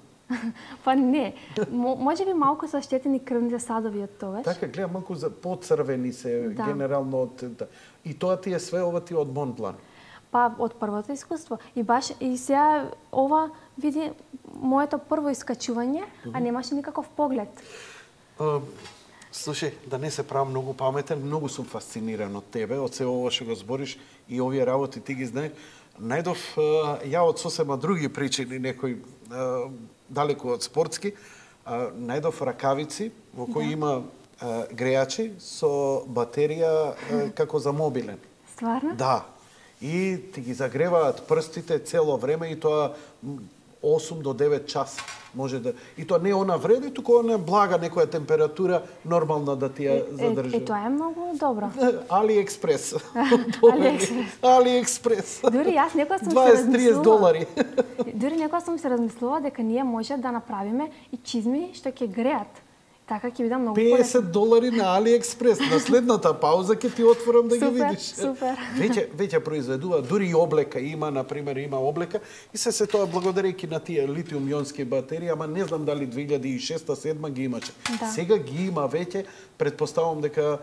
Па не. Може би малку се оштетени крвните садови од тогаш. Така, гледам малку поцрвени се генерално од... И тоа ти е све, ова ти од Мон Блан. Па од првото искуство. И сега ова види моето прво искачување, а немаше никаков поглед. Слушај, да не се правам многу паметен, многу сум фасциниран од тебе, од се ова што го збориш и овие работи ти ги знаеш. Најдов ја од сосема други причини, некои далеку од спортски, најдов ракавици во кои има грејачи со батерија како за мобилен. Стварно? Да. И ти ги загреваат прстите цело време и тоа 8 до 9 часа може да. И тоа не е она вреди, туку она блага некоја температура нормална да ти ја задржи. Тоа е многу добро. AliExpress. AliExpress. Дури јас некоја сум 20-30 долари. Дури некоја сум се размислувала дека ние може да направиме и чизми што ќе греат. Така ќе бидам многу полесно. 50 долари на AliExpress. На следната пауза ќе ти отворам да ги видиш. Супер. Веќе произведува, дури и облека има, например, има облека и се тоа благодарејќи на тие литиум-ионски батерии, ама не знам дали 2006-2007 ги имаше. Да. Сега ги има веќе, предпоставувам дека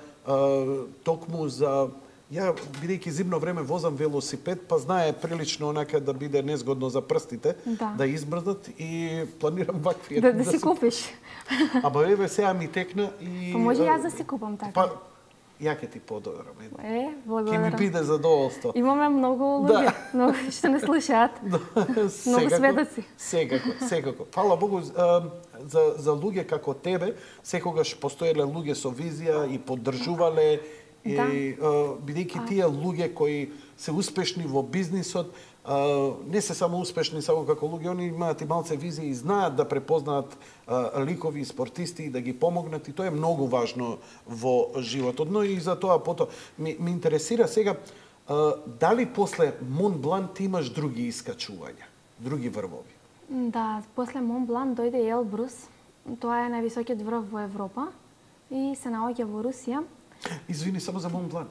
токму за ја, бидејќи зимно време возам велосипед, па знае прилично онака да биде незгодно за прстите, да измрзнат и планирам вакви. Да си купиш. Ама еве сега ми текна и... Па може јас да си купам така. Па, ја ќе ти подарам. Благодарам. Ќе ми биде задоволство. Имаме многу луѓе, многу што не слушаат. Многу сведоци. Секако. Фала Богу, за луѓе како тебе, секогаш постоеле луѓе со визија и поддржувале. И бидејќи тие луѓе кои се успешни во бизнисот, не се само успешни само како луѓе, они имаат и малце визија и знаат да препознаат ликови и спортисти и да ги помогнат и тоа е многу важно во животот. Но и за тоа потоа ми интересира сега дали после Мон Блан ти имаш други искачувања, други врвови? Да, после Мон Блан дојде Елбрус. Тоа е највисокиот врв во Европа и се наоѓа во Русија. Извини, само за Мон Блан.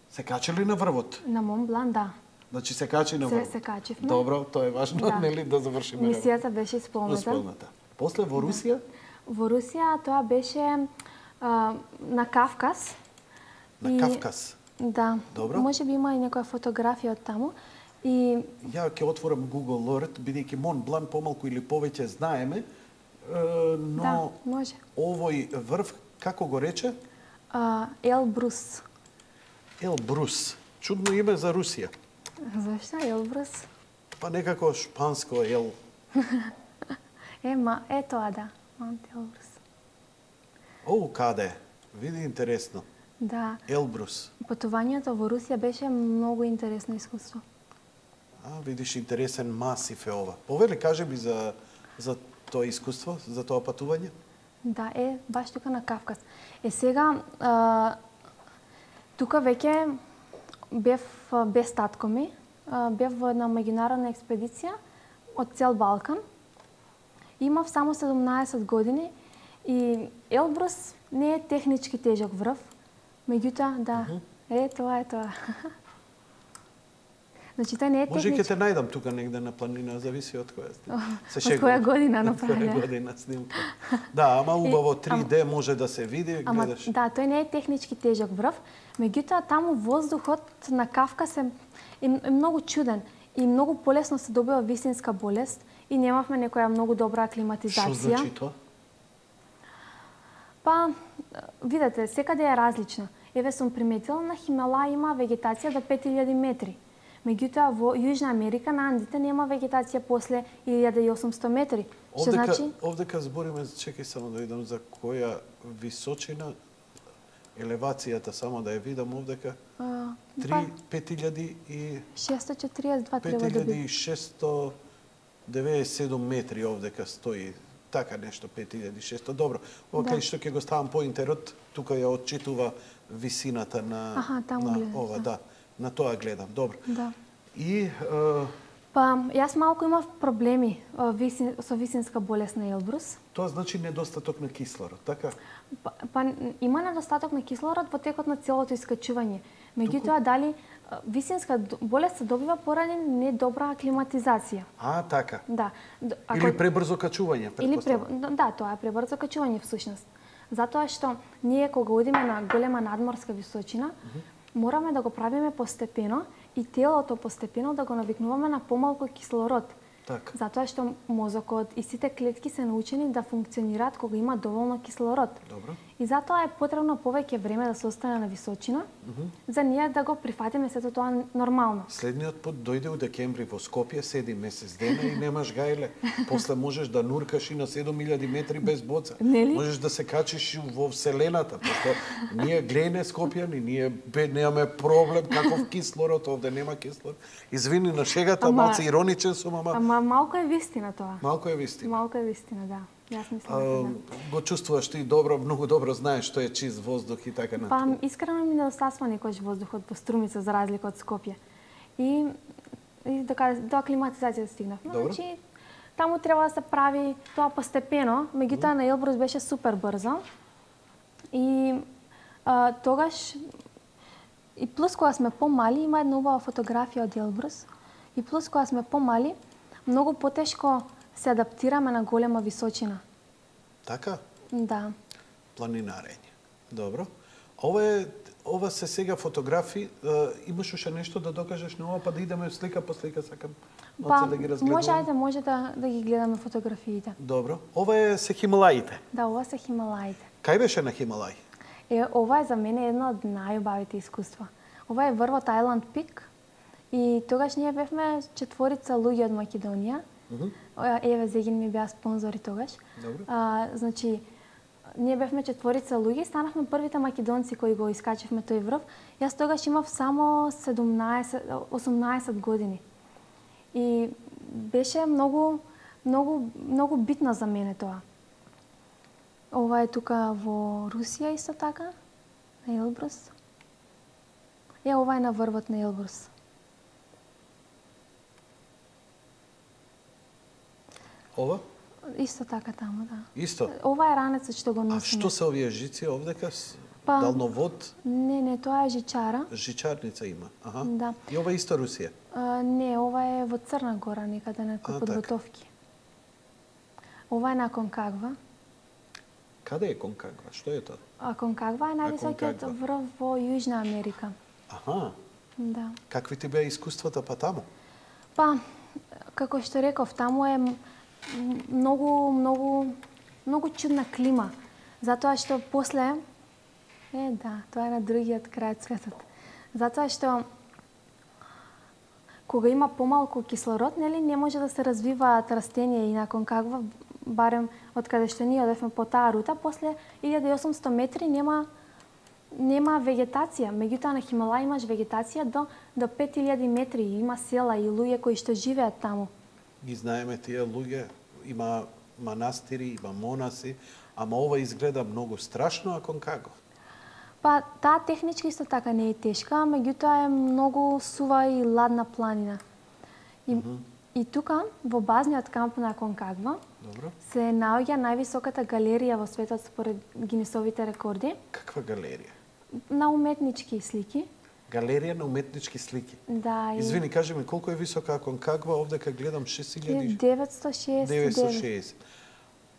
Се качи ли на врвот? На Мон Блан, да. Значи се качи на врвот? Се качивме. Добро, тоа е важно, нели, да завршиме. Мисијата беше исполната. После во Русија? Во Русија тоа беше на Кавказ. На Кавказ? Да. Добро. Може би има и некоја фотографија од таму. И ја ќе отворам Google Earth, бидејќи Мон Блан помалку или повеќе знаеме, но да, може. Овој врв како го рече? Елбрус. Елбрус. Чудно име за Русија. Зашто Елбрус? Па некако шпанско ел. Тоа да. Монт Елбрус. Каде? Види интересно. Да. Елбрус. Патувањето во Русија беше многу интересно искуство. Видиш, интересен масив е ова. Повели, кажи ми за тоа искуство, за тоа патување? Да, баш тука на Кавказ. Сега, тука веќе бев без татко ми, бев во една меѓународна експедиција од цел Балкан. Имав само 17 години и Елбрус не е технички тежок врв, меѓутоа, да, тоа е тоа. Значи, тој не е технички. Може ќе те најдам тука негде на планина, зависи од која снимка. Од која година направи. Од која година снимка. Да, ама убаво 3D може да се види, гледаш. Да, тој не е технички тежок врв, меѓутоа таму воздухот на Кавказ е многу чуден и многу полесно се добива висинска болест и немавме некоја многу добра аклиматизација. Што значи тоа? Па, видете, секаде е различно. Еве сум приметила на Хималаја има вегетација до 5000 метри. Меѓутоа во Јужна Америка на Андите нема вегетација после 1800 метри. Што значи? Овдека збориме, чекај само да видам за која височина, елевацијата само да ја видам овдека. 5642 треба да биде. 5697 метри овдека стои. Така нешто, 5600. Добро. Ова кај што ќе го ставам поинтерот, тука ја отчитува висината на ова, да. На тоа гледам. Добро. Да. И Па, јас малку имав проблеми со висинска болест на Елбрус. Тоа значи недостаток на кислород, така? Па има недостаток на кислород во текот на целото искачување. Меѓутоа, дали висинска болест се добива поради недобра аклиматизација. Така. Да. Или пребрзо качување, претпоставувам. Да, тоа е пребрзо качување всушност. Затоа што ние кога одиме на голема надморска височина, мораме да го правиме постепено и телото постепено да го навикнуваме на помалку кислород. Така. Затоа што мозокот и сите клетки се научени да функционираат кога има доволно кислород. Добро. И затоа е потребно повеќе време да се остане на височина, за ние да го прифатиме сето тоа нормално. Следниот пат дојде у декември во Скопје, седи месец дена и немаш гајле. После можеш да нуркаш и на 7000 метри без боца. Нели? Можеш да се качиш во вселената, пошто ние глене Скопјани, ние немаме проблем каков кислород, овде нема кислород. Извини на шегата, малце ироничен сум, ама малку е вистина тоа. Малку е вистина. Малку е вистина, да. Јас мислам го чувствуваш ти добро, многу добро знаеш што е чист воздух и така натаму. Па искрено ми недостасува некојаш воздухот во Струмица за разлика од Скопје. И до аклиматизација стигнавме. Значи таму треба да се прави тоа постепено, меѓутоа на Елбрус беше супер брзо. И тогаш и плюс кога сме помали, има една убава фотографија од Елбрус. И плюс кога сме помали, многу потешко се адаптираме на голема височина. Така? Да. Планинарење. Добро. Ова се сега фотографи. Имаш уште нешто да докажеш на ова, па да идеме слика по слика, сакам да ги разгледуваме. Може да ги гледаме фотографиите. Добро. Ова се Хималаите. Да, ова се Хималаите. Кај беше на Хималај? Ова е за мене едно од најубавите искуства. Ова е врвот Ајланд Пик и тогаш ние бевме четворица луѓе од Македонија. Еве Зегин ми беа спонзори тогаш. Значи, ние бевме четворица луѓе, станавме првите македонци кои го искачевме тој врв. Јас тогаш имав само 18 години. И беше многу битно за мене тоа. Ова е тука во Русија исто така, на Елбрус. Ова е на врвот на Елбрус. Ова? Исто така таму, да. Исто? Ова е ранецот што го носиме. А што се овие жици овдека? Далновод? Не, тоа е жичара. Жичарница има, Да. И ова исто Русија? Не, ова е во Црна Гора, некаде на подготовки. Ова е на Аконкагва. Каде е Конкагва? Што е тоа? Аконкагва е највисокиот врв во Јужна Америка. Да. Какви ти беа искуствата па таму? Па, како што реков, таму е многу чудна клима. Затоа што после тоа е на другиот крај од светот. Затоа што кога има помалку кислород, нели, не може да се развиваат растенија и на Конкагва, барем од каде што ние одевме по таа рута, после 1800 метри нема вегетација. Меѓутоа на Хималај имаш вегетација до 5000 метри. Има села и луѓе кои што живеат таму. Ги знаеме тие луѓе, има манастири, има монаси, ама ова изгледа многу страшно, а Конкагва? Па, таа технички исто така не е тешка, меѓутоа е многу сува и ладна планина. И тука, во базниот камп на Конкагва, се наоѓа највисоката галерија во светот според Гинисовите рекорди. Каква галерија? На уметнички слики. Галерија на уметнички слики? Да. Извини, кажи ми, колку е висока Конкагва? Овдека гледам 6960.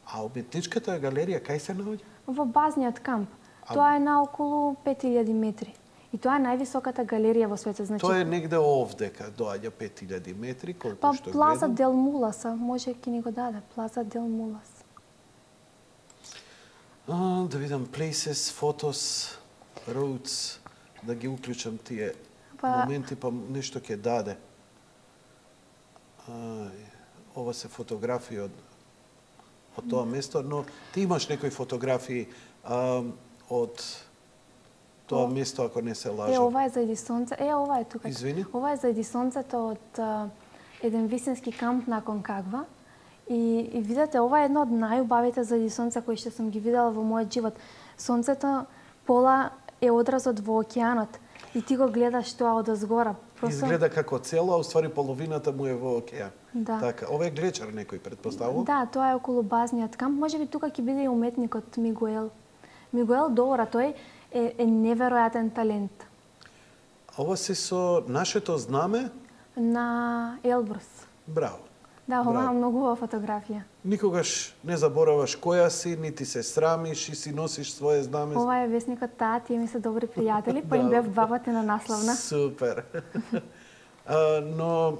А уметничката галерија кај се наоѓа? Во базниот камп. Тоа е на околу 5000 метри. И тоа е највисоката галерија во светот. Значи, тоа е негде овдека, доаѓа 5000 метри, колку што гледам. Плаза дел Мулас, може ќе ни го даде, Плаза дел Мулас. Да видам, places, photos, roads, да ги уклучам тие моменти, па нешто ќе даде. Ова се фотографии од тоа место, но ти имаш некои фотографии од тоа место, ако не се лажам. Ова е зајди сонце. Ова е тука. Извини? Ова е зајди сонцето од еден висенски камп на Конкагва. И видете, ова е едно од најубавите зајди сонца кои што сум ги видела во мојот живот. Сонцето пола е одразот во океанот и ти го гледаш тоа одозгора. Изгледа како цело, а уствари половината му е во океан. Да. Така, ова е глечар некој, предпоставувам? Да, тоа е околу базниот камп. Можеби тука ќе биде и уметникот Мигуел. Мигуел Доора, тој е неверојатен талент. Ова се со нашето знаме? На Елбрус. Браво. Да, ова е многу убава фотографија. Никогаш не забораваш која си, нити се срамиш и си носиш свое знаме. Ова е весникот Таа, тие ми се добри пријатели, па им бев двапати на насловна. Супер. Но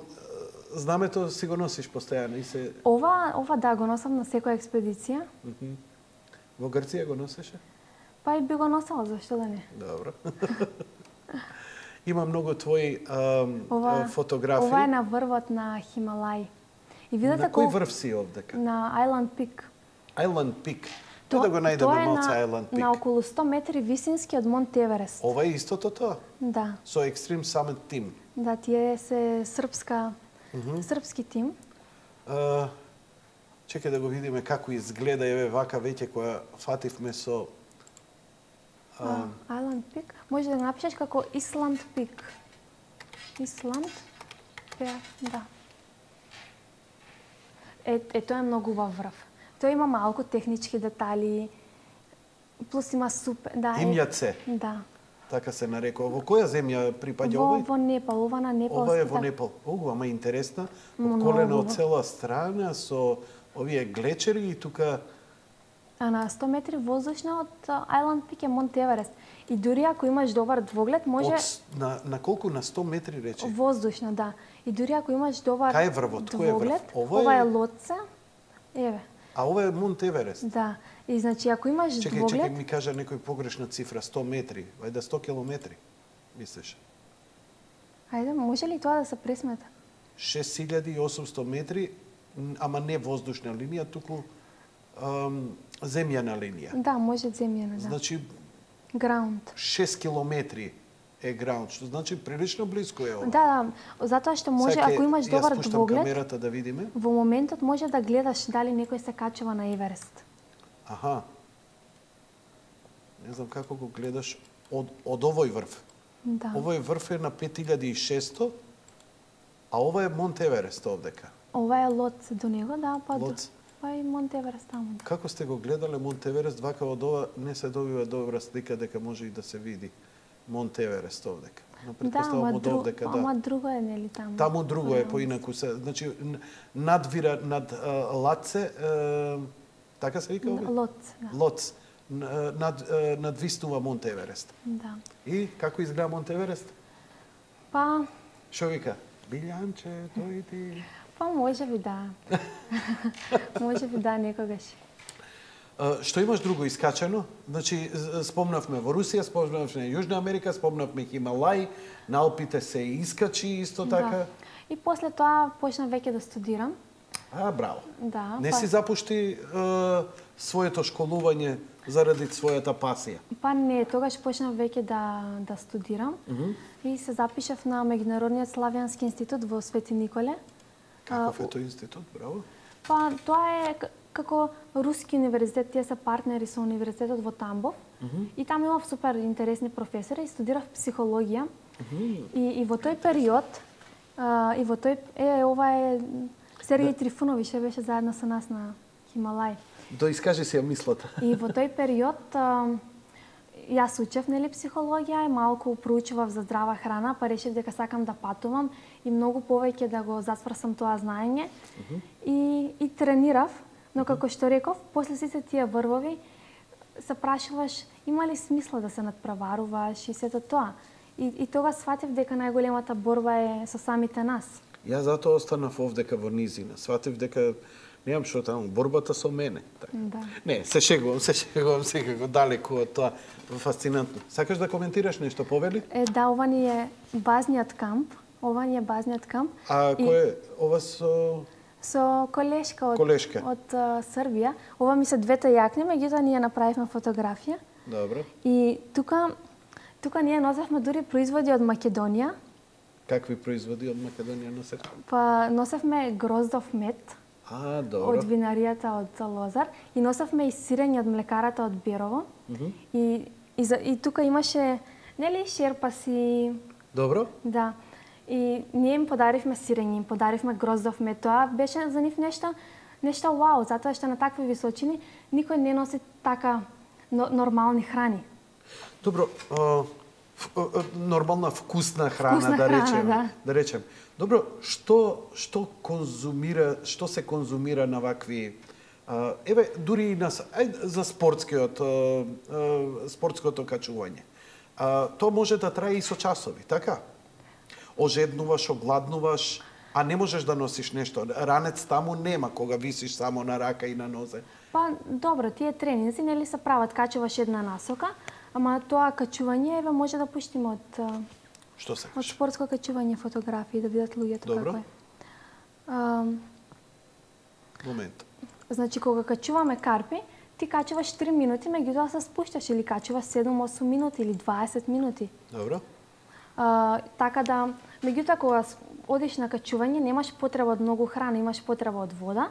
знамето си го носиш постојано и се... Ова да, го носам на секоја експедиција. Во Грција го носеше? Па и би го носела, зашто да не? Добро. Има многу твои фотографии. Ова е на врвот на Хималај. И видете на кој врв си овдека? На Island Peak. Island Peak. Тоа да го најдеме малце Island Peak. На околу 100 метри висински од Монт Еверест. Ова е истото тоа? Да. Со Extreme Summit Team. Да, тие се српски тим. Чекај да го видиме како изгледа, еве вака веќе која фативме со Island Peak. Може да го напишеш како Island Peak. Island Peak, да. Тоа е многу убав врв. Тој има малку технички детали, плюс има супер... Да, Имјаце. Да. Така се нарекува. Во која земја припаѓа овој? Во Непал, ова на Непал. Ова е во Непал. Ама интересна. Обколена од цела страна со овие глечери и тука... А на 100 метри воздушно од Island Peak е Монт Еверест. И дури ако имаш добар двоглед, може... На колку? На 100 метри, рече? Воздушно, да. И дури ако имаш добар Кај е врвот? Кој е врв? Ова е Лотце. Еве. А ова е Монт Еверест? Да. И значи, ако имаш двоглед... Чекај, ми кажа некој погрешна цифра, 100 метри. Ајде 100 километри, мислиш? Ајде, може ли тоа да се пресмета? 6800 метри, ама не воздушна линија, туку земјана линија. Да, може земјана, да. Значи, Граунд. 6 километри е граунд, што значи прилично близко е ова. Да, затоа што може, ако имаш добар двоглед... Ја спуштам камерата да видиме. Во моментот може да гледаш дали некој се качува на Еверест. Аха. Не знам како го гледаш од овој врв. Да. Овој врв е на 5600, а ова е Монт Еверест овдека. Ова е Лотце до него, да, па и Монт Еверест таму. Како сте го гледале Монт Еверест, вака од ова не се добива добра слика дека може и да се види Монт Еверест овдека. Да, ама друго е, нели, таму? Таму друго е, поинаку се, значи, надвира над Латце, така се вика овој? Лотце, да. Лотце. Надвиснува Монт Еверест. Да. И како изгледа Монт Еверест? Па... Шо вика? Билјанче, дојди... Па може би да. Може би да, некогаш. Што имаш друго искачано? Значи, спомнавме во Русија, спомнавме Јужна Америка, спомнавме Хималај, на Алпите се искачи исто така. Да. И после тоа почна веќе да студирам. Браво. Да. Не си запушти своето школување заради својата пасија? Па не, тогаш почнав веќе да студирам и се запишав на Меѓународниот славјански институт во Свети Николе. Каков е тој институт, браво? Па тоа е како руски универзитет, тие се партнери со универзитетот во Тамбов. И таму имав супер интересни професори и студирав психологија. И во тој период, ова е Сергеј Трифуновиќ беше заедно со нас на Хималај. Искажи си ја мислата. И во тој период јас учев, нели, психологија и малку проучував за здрава храна, па решив дека сакам да патувам и многу повеќе да го засврсам тоа знаење. И тренирав, но како што реков, после сите тие врвови се прашуваш има ли смисла да се надпреваруваш и сето тоа. И тога сватив дека најголемата борба е со самите нас. Јас затоа останав овдека во низина. Сватив дека Немам што таму, борбата со мене. Така. Да. Не, се шегувам секако далеку од тоа. Фасцинантно. Сакаш да коментираш нешто, повели? Да, ова ни е базниот камп. А кој е ова со колешка Колешка. од Србија. Ова ми се двете јакни, меѓутоа ние направивме фотографија. Добро. И тука ние носевме дури производи од Македонија. Какви производи од Македонија носевме? Па носевме гроздов мед. Добро. Од винаријата од Лозар и носевме и сирење од млекарата од Берово. И тука имаше нели шерпаси. Добро. Да. И ние им подаривме сирење, им подаривме гроздов мед. Тоа беше за нив нешто вау, затоа што на такви височини никој не носи така нормални храни. Добро, нормална вкусна храна, да речем. Да речем. Добро, што се конзумира на вакви еве дури и за спортското качување. Тоа може да трае и со часови, така? Ожеднуваш, огладнуваш, а не можеш да носиш нешто. Ранец таму нема кога висиш само на рака и на нозе. Па добро, тие тренинзи нели се прават, качуваш една насока, ама тоа качување еве може да пуштиме од Што се? Од спортско качување фотографии да видат луѓето како е. Момент. Значи кога качуваме карпи, ти качуваш 3 минути, меѓутоа се спушташ или качуваш 7-8 минути или 20 минути. Добро. Така да, меѓутоа кога одиш на качување, немаш потреба од многу храна, имаш потреба од вода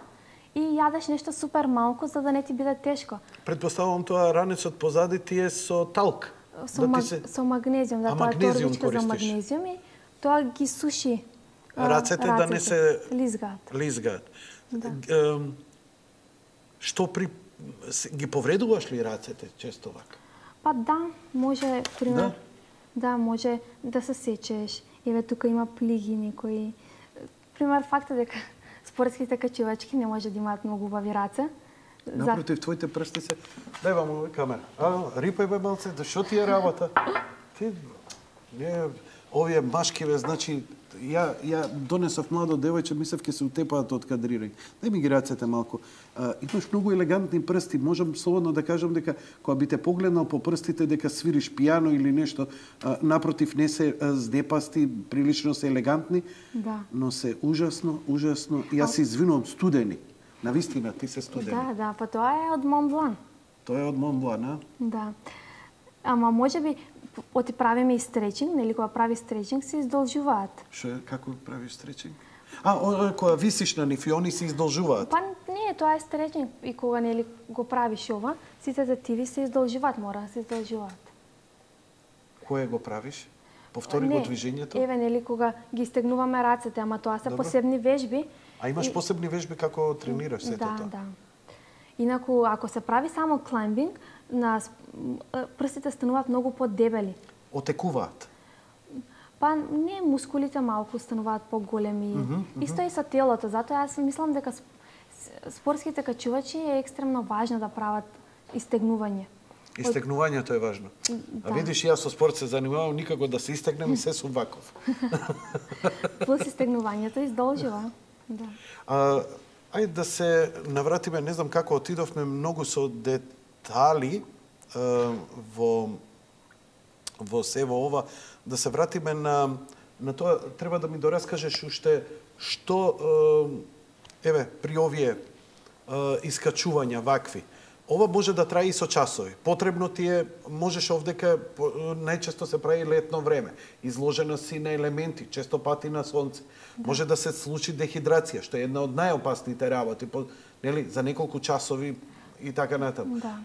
и јадеш нешто супер малку за да не ти биде тешко. Предпоставувам тоа ранецот позади ти е со талк. Со магнезиум, да, тоа е торбичка за магнезиум и тоа ги суши рацете да не се лизгаат. Да. Што ги повредуваш ли рацете често вака? Па да, може пример. Да, може да се сечеш. Еве тука има плиги некои. Пример факт е дека спортските качувачки не може да имаат многу убави раце. Напротив, твоите прсти се... Дај вам овој камера. Рипај бе малце, да шо ти е работа? Ти... Не, овие машкиве, значи, ја донесов младо девојче, мислев ке се утепаат од кадрирање. Дај ми ги рацете малку. Имаш многу елегантни прсти, можам слободно да кажам дека кога би те погледнал по прстите дека свириш пијано или нешто, напротив не се здепасти, прилично се елегантни, но се ужасно. Јас се извинувам, студени. Навистина, ти се студени. Да, па тоа е од Монблан. Тоа е од Монблан, а? Да. Ама може би оти правиме и стречинг, нели кога прави стречинг се издолжуваат. Што е, како правиш стречинг? Кога висиш на нив и они се издолжуваат? Па не, тоа е стречинг и кога нели го правиш ова, сите тетиви се издолжуваат, мора да се издолжуваат. Кое го правиш? Повтори го движењето? Еве нели кога ги стегнуваме рацете, ама тоа се посебни вежби. А имаш посебни вежби како тренираш сето тоа? Да. Инаку, ако се прави само клаймбинг, прстите стануваат многу подебели. Отекуваат? Па не, мускулите малку стануваат поголеми. Исто и со телото, затоа јас мислам дека спортските качувачи е екстремно важно да прават истегнување. Истегнувањето е важно. А видиш, јас со спорт се занимавам, никако да се истегнем и се сум ваков. Плюс истегнувањето издолжува. Да. Ајде да се навратиме, не знам како отидовме многу со детали во сево ова, да се вратиме на тоа, треба да ми дораскажеш уште што еве при овие искачувања вакви. Ова може да трае и со часови. Потребно ти е, можеш овдека, најчесто се прави летно време. Изложена си на елементи, често пати на сонце. Да. Може да се случи дехидрација, што е една од најопасните работи, нели, за неколку часови и така натаму. Да.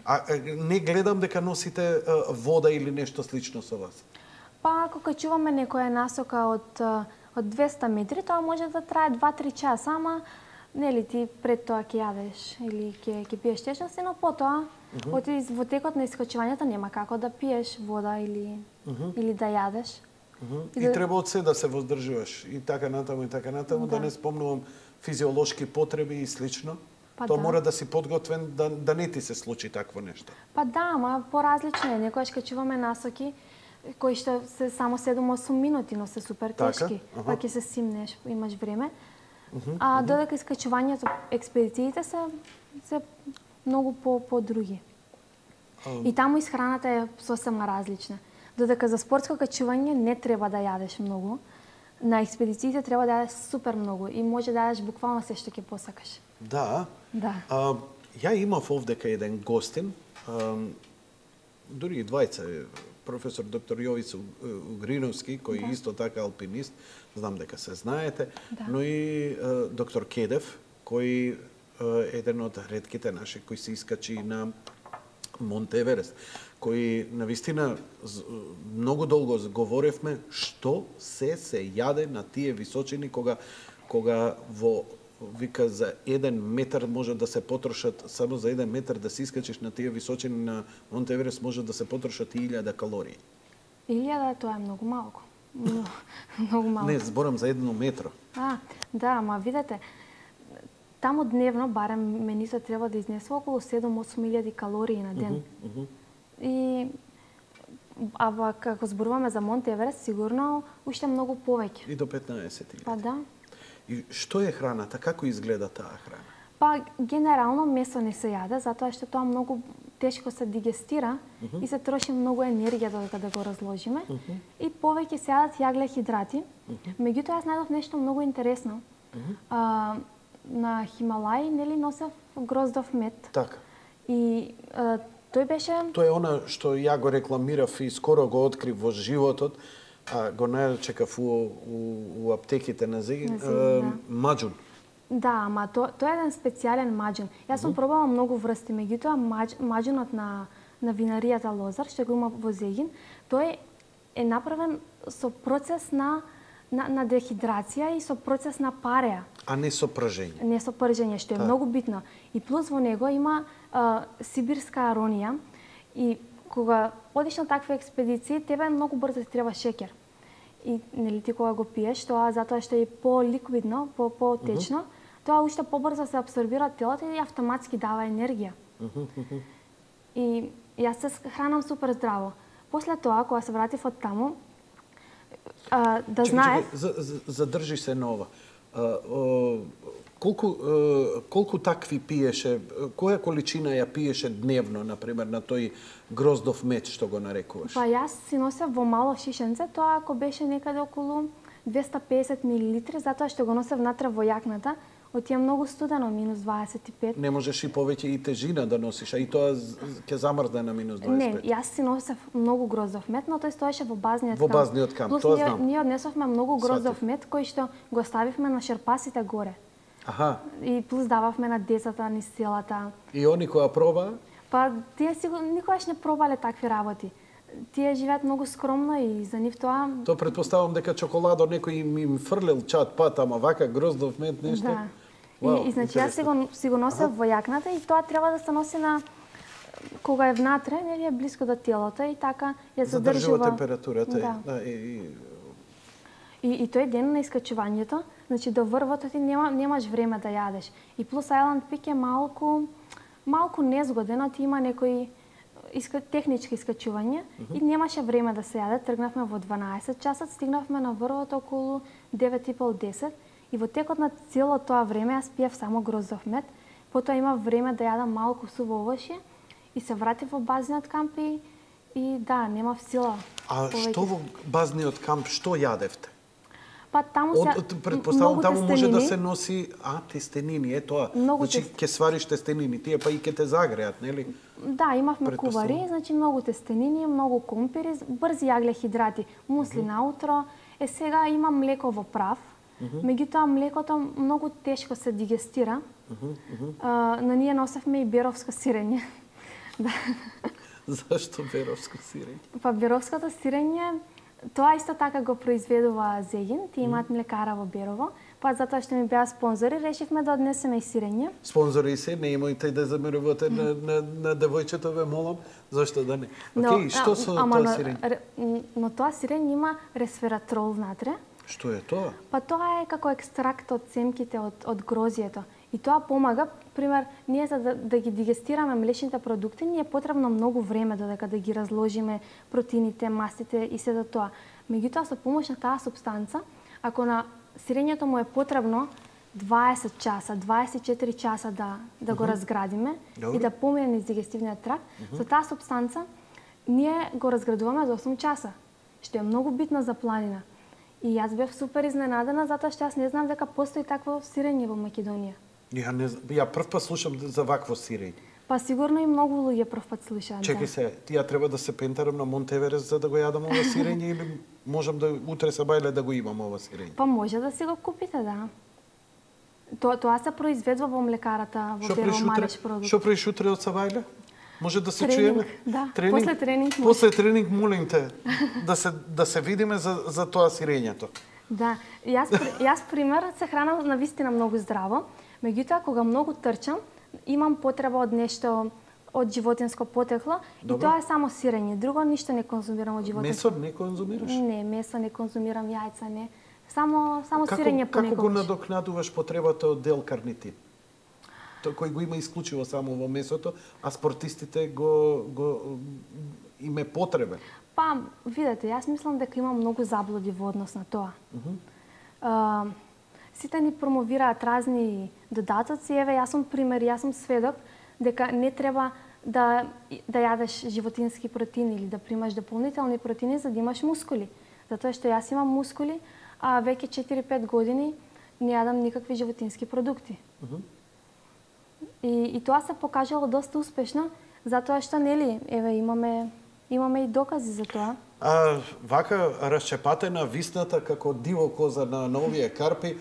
Не гледам дека носите вода или нешто слично со вас. Па ако качуваме некоја насока од 200 метри, тоа може да трае 2-3 часа, ама нели ти пред тоа ќе јадеш или ќе пиеш течности, но потоа во текот на искачувањето нема како да пиеш вода или да јадеш. И треба од се да се воздржуваш и така натаму, да не спомнувам физиолошки потреби и слично. Тоа мора да си подготвен да не ти се случи такво нешто. Па да, ама поразлично е. Некојаш качуваме насоки кои што се само 7-8 минути, но се супер тешки. Па ќе се симнеш, имаш време. а додека искачувањето, експедициите се многу по-други. И таму исхраната е сосема различна. Додека за спортско качување не треба да јадеш многу, на експедициите треба да јадеш супер многу и може да јадеш буквално се што ќе посакаш. Да. Да. Ја имав овдека еден гостин, дури и двајца, професор доктор Јовица Угриновски, кој е исто така алпинист, знам дека се знаете, но и доктор Кедев, кој е еден од ретките наши кои се искачи на Монт Еверест, кои навистина многу долго говоревме што се јаде на тие височини кога во вика за 1 метар може да се потрошат, само за 1 метар да се искачиш на тие височини на Монт Еверест може да се потрошат 1000 калории. 1000 тоа е многу малку. Многу малку. Не, зборам за 1 метро. Да, ама видете, таму дневно, барем мените треба да изнесува околу 7-8 калории на ден. И како зборуваме за Монт Еверест, сигурно уште многу повеќе. И до 15.000. Па да. И што е храната? Како изгледа таа храна? Па генерално месо не се јаде, затоа што тоа многу тешко се дигестира и се троши многу енергија додека да го разложиме. И повеќе се јадат јагле-хидрати. Меѓутоа јас најдов нешто многу интересно. На Хималај, нели, носев гроздов мед. Така. И тој беше... Тоа е она што ја го рекламирав и скоро го открив во животот, го најчекав у аптеките на Зегин, маџун. Да, ама тоа е еден специјален маџун. Јас сум пробала многу врсти, меѓутоа маџунот на винаријата Лозар, што го има во Зегин, тој е направен со процес на дехидрација и со процес на пареа. А не со пржење. Не со пржење, што е многу битно. И плюс во него има сибирска аронија и кога одиш на такви експедиции, тебе многу брзо ти треба шеќер. И нели ти кога го пиеш, тоа затоа што е по-ликвидно, по-течно, тоа уште побрзо се апсорбира телото и автоматски дава енергија. И јас се хранам супер здраво. После тоа, кога се вратив од таму, да знаев... Задржи се на ова. Колку такви пиеше, која количина ја пиеше дневно, например, на тој гроздов мед, што го нарекуваш? Па јас си носев во мало шишенце, тоа ако беше некаде околу 250 мл, затоа што го носев натре во јакната, отие многу студено, минус 25. Не можеш и повеќе и тежина да носиш, а и тоа ќе замрзне на минус 25. Не, јас си носев многу гроздов мед, но тој стоеше во базниот камп. Во базниот камп, тоа знам. Плюс ние однесовме многу гроздов мед, кој што го ставивме на шерпасите горе. Аха. И плюс дававме на децата низ селата. И они која пробаа? Па тие сигурно никогаш не пробале такви работи. Тие живеат многу скромно и за нив тоа... Тоа предпоставам дека чоколадо некој им фрлил чат пат, ама вака гроздов мед нешто. Да. Wow, и значи јас си го носев во јакната и тоа треба да се носи на кога е внатре, нели е блиско до телото и така ја задржува температурата. Да. И тој ден на искачувањето, значи до врвото ти немаш време да јадеш. И плюс Island Peak е малку незгодено, ти има некои технички искачувања и немаше време да се јаде. Тргнавме во 12 часот, стигнавме на врвото околу 9:30-10. И во текот на цело тоа време јас пиев само гроздов мед, потоа имав време да јадам малку суво овошје и се вратив во базниот камп и да, немав сила. А што во базниот камп, што јадевте? Па таму се предпоставам таму може да се носи тестенини, тоа. Значи ќе свариш тестенини, тие па и ќе те загреат, нели? Да, имавме кувари, значи многу тестенини, многу компири, брзи јагле-хидрати, мусли наутро. Сега има млеко во прав. Меѓутоа млекото многу тешко се дигестира. Но ние носевме и беровско сирење. Да. Зашто беровско сирење? Па беровското сирење, тоа исто така го произведува Зегин, ти имаат млекара во Берово, па затоа што ми беа спонзори, решивме да однесеме и сирење. Спонзори се, не имајте да замерувате на девојчето, ве молам, зашто да не? Океј, што со тоа сирење? Но тоа сирење има ресвератрол внатре. Што е тоа? Па тоа е како екстракт од семките од грозието. И тоа помага, пример, ние за да ги дигестираме млечните продукти, ни е потребно многу време додека да ги разложиме протеините, мастите и сето тоа. Меѓутоа, со помош на таа супстанца, ако на сирењето му е потребно 20 часа, 24 часа да го разградиме и да помине низ дигестивниот тракт, со таа супстанца ние го разградуваме за 8 часа, што е многу битно за планина. И јас бев супер изненадена затоа што јас не знам дека постои такво сирење во Македонија. Ја прв пат слушам за вакво сирење. Па сигурно и многу луѓе прв пат слушаат. Чекај се, ја треба да се пентарам на Монт Еверест за да го јадам ова сирење или можам да утре се бајле да го имам ова сирење? Па може да си го купите, да. Тоа се произведува во млекарата, во Беломалеш продукт. Што правиш утре од Сабајле? Може да се тренинг, чуеме? Да, тренинг? после тренинг. После тренинг, молим те, да се видиме за тоа сирењето. Да, јас пример се хранам навистина многу здраво, меѓутоа кога многу трчам, имам потреба од нешто од животинско потекло и тоа е само сирење. Друго ништо не конзумирам од животинско. Месо не конзумираш? Не, месо не конзумирам, јајца не. Само сирење понекогаш. Како го надокнадуваш потребата од L-карнитин? Тој кој го има исклучиво само во месото, а спортистите им е потребен. Па, видете, јас мислам дека има многу заблуди во однос на тоа. Сите ни промовираат разни додатоци, еве јас сум пример, јас сум сведок дека не треба да јадеш животински протеини или да примаш дополнителни протеини за да имаш мускули. Затоа што јас имам мускули, а веќе 4-5 години не јадам никакви животински продукти. И тоа се покажало доста успешно, затоа што нели, еве имаме и докази за тоа. Вака расчепатена, висната како диво коза на овие карпи,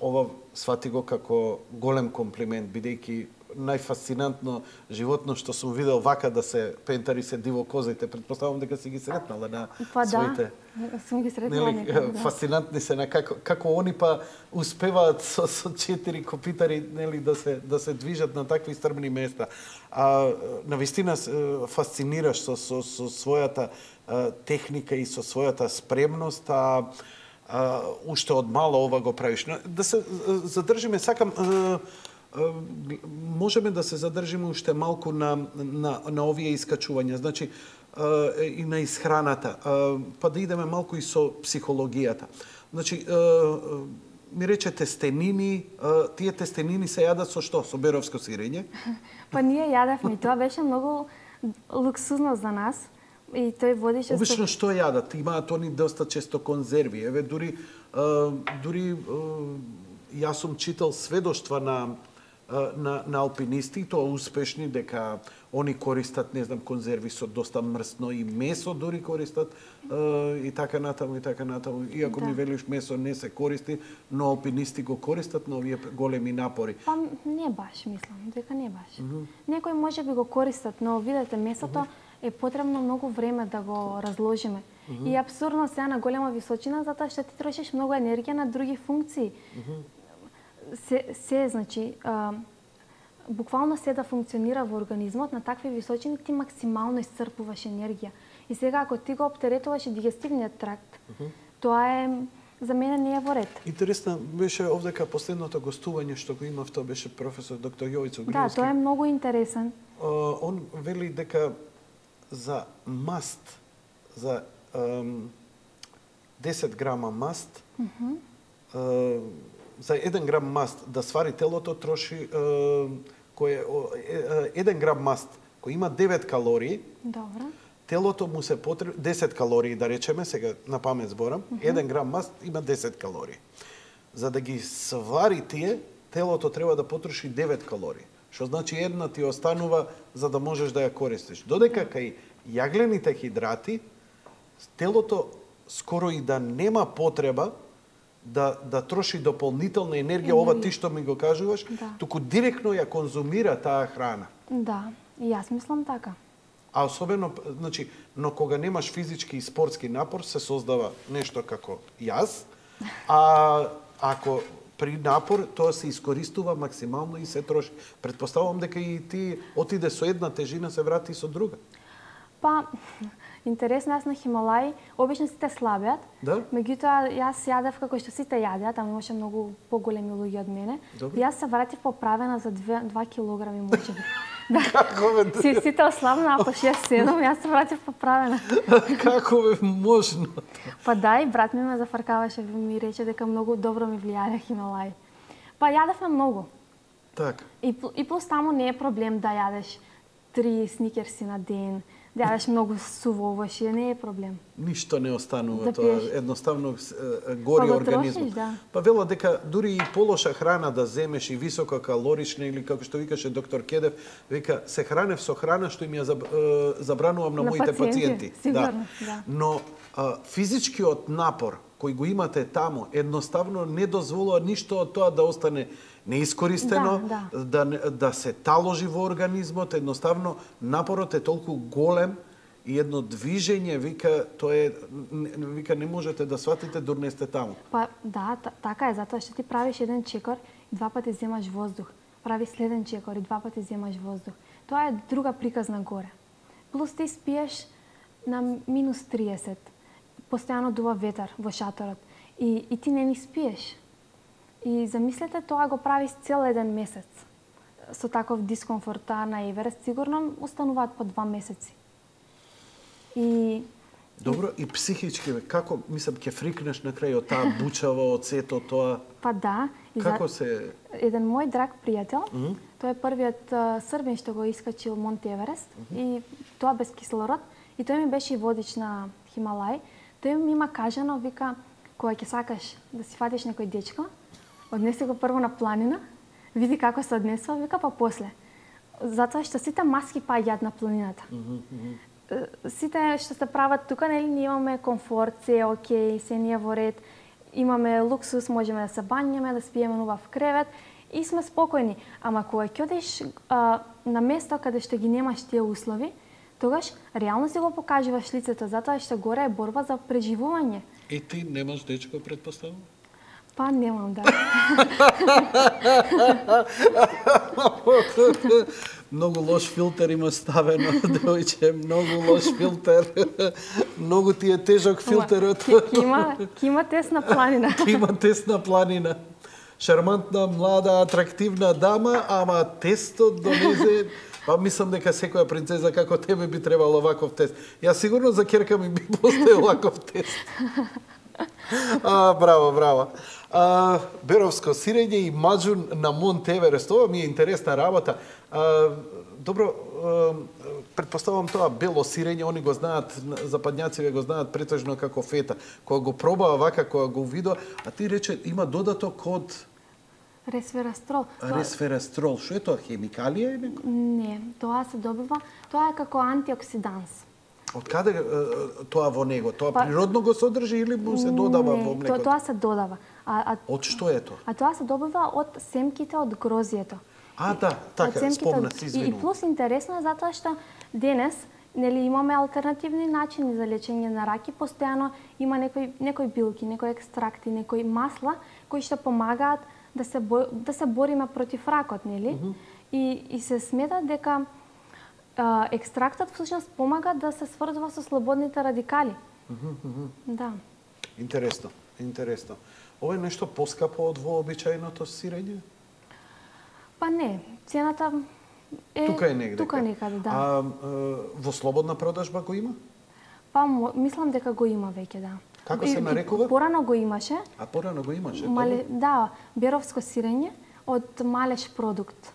ова свати го како голем комплимент, бидејќи најфасцинантно животно што сум видел вака да се пентари се диво козите. Предпоставувам дека си ги сретнала на своите. Да, сум ги сретнала некаде. Фасцинантни се на како они па успеваат со 4 копитари, нели, да се движат на такви стрмни места. Навистина фасцинираш со својата техника и со својата спремност, уште од мало ова го правиш. Да се задржиме, сакам можеме да се задржиме уште малку на овие искачувања, значи и на исхраната, па да идеме малку и со психологијата. Значи, ми рече тестенини, тие тестенини се јадат со што? Со беровско сирење? Па ние јадевме и тоа беше многу луксузно за нас. И тој водише... Обично што јадат? Имаат они доста често конзерви. Еве, дури јас сум читал сведоштва на алпинисти, тоа успешни, дека они користат, не знам, конзерви со доста мрсно и месо дури користат и така натаму, и така натаму. Иако ми велиш месо не се користи, но алпинисти го користат на овие големи напори. Па не баш, мислам, дека не баш. Некои може би го користат, но видете, месото е потребно многу време да го разложиме. И апсурдно сега на голема височина, затоа што ти трошиш многу енергија на други функции. Значи, буквално се да функционира во организмот, на такви височини ти максимално исцрпуваш енергија. И сега, ако ти го оптеретуваш и дигестивниот тракт, тоа е, за мене не е во ред. Интересно беше овдека последното гостување што го имав, тоа беше професор доктор Јовица Угриевски. Да, тоа е многу интересен. Он вели дека за маст, за 10 грама маст, за 1 грам маст да свари телото троши 1 грам маст кој има 9 калории. Добро. Телото му се потребно 10 калории, да речеме, сега на памет зборам, 1 грам маст има 10 калории. За да ги свари тие, телото треба да потроши 9 калории. Што значи една ти останува за да можеш да ја користиш. Додека кај јаглените хидрати, телото скоро и да нема потреба да троши дополнителна енергија, ова ти што ми го кажуваш, туку директно ја конзумира таа храна. Да, и јас мислам така. А особено, значи, но кога немаш физички и спортски напор, се создава нешто како јас, а ако при напор тоа се искористува максимално и се троши. Предпоставувам дека и ти отиде со една тежина, се врати со друга. Па, интересно, јас на Хималај, обично сите слабеат, меѓутоа јас јадев како што сите јадеат, ама имаше многу поголеми луѓе од мене. И јас се вратив поправена за 2 килограми можеби. Како бе? Сите ослабна, а по 6-7, јас се вратив поправена. Како бе можно? Па да, и брат ми ме зафркаваше, ми рече дека многу добро ми влијае Хималај. Па јадевме многу. Така. И плюс таму не е проблем да јадеш 3 сникерси на ден, да јадеш многу суво овошје, не е проблем. Ништо не останува, Да тоа пиеш. едноставно гори Па го организмот. трошиш, да. Па велат дека дури и полоша храна да земеш и висококалорична или како што викаше доктор Кедев, вика се хранев со храна што им ја забранувам на моите пациенти. Сигурно, да. Но физичкиот напор кој го имате таму едноставно не дозволува ништо од тоа да остане неискористено, да се таложи во организмот, едноставно напорот е толку голем и едно движење, вика, тоа е, вика, не можете да сватите дур не сте таму. Па да, така е, затоа што ти правиш еден чекор и 2 пати земаш воздух. Прави следен чекор и 2 пати земаш воздух. Тоа е друга приказна горе. Плюс ти спиеш на минус 30. Постојано дува ветар во шаторот и ти не ни спиеш. И замислете, тоа го правиш цел еден месец. Со таков дискомфорт на Еверест сигурно остануваат по 2 месеци. Добро, и психички, како, мислам, ќе фрикнеш на крај од таа бучава, од сето тоа? Па да. Како се... Еден мој драг пријател, тој е првиот србин што го искачил Монт Еверест, и тоа без кислород, и тој ми беше и водич на Хималај. Тој ми има кажано, вика, кога ќе сакаш да си фатиш некој дечко, однеси го прво на планина, види како се однесува, вика, па после. Затоа што сите маски паѓаат на планината. Сите што се прават тука, нели, ние имаме комфорт, се е окей, се ние во ред, имаме луксус, можеме да се бањаме, да спиеме убав кревет и сме спокојни. Ама кога ќе одиш на место каде што ги немаш тие услови, тогаш реално си го покажуваш лицето, затоа што горе е борба за преживување. И ти немаш дечко, предпоставам? Па немам, да. Многу лош филтер има ставено, дојче, многу лош филтер. Многу ти е тежок филтерот. Ки има тесна планина. Ки има тесна планина. Шармантна, млада, атрактивна дама, ама тестот до незе... Па мислам дека секоја принцеза како тебе би требало ваков тест. Јас сигурно за ќерка ми би поставил ваков тест. Браво, браво. Беровско сирење и маџун на Монт Еверест. Ова ми е интересна работа. Добро, предпоставам тоа бело сирење, они го знаат, западњаците го знаат претежно како фета. Кога го пробаа вака, кога го видоа, а ти рече има додаток од Ресверастрол. Ресверастрол. Што е тоа, хемикалија е некој? Не, тоа се добива, тоа е како антиоксиданс. Од каде тоа во него? Тоа природно го содржи или му се додава во млекото? Не, тоа се додава. Од што е тоа? А тоа се добива од семките од грозието. Да, така, спомна си, извинувам. И плюс интересно е затоа што денес нели имаме алтернативни начини за лечење на раки, постојано има некои билки, некои екстракти, некои масла кои што помагаат да се бориме против ракот, нели? И се смета дека екстрактот всушност помага да се сврзува со слободните радикали. Да. Интересно, интересно. Ова е нешто поскапо од вообичаеното сирење? Па не, цената е тука е негде. Тука некаде, да. Во слободна продажба го има? Па мислам дека го има веќе, да. Како се нарекува? Порано го имаше. Порано го имаше? Да, беровско сирење од Малеш продукт.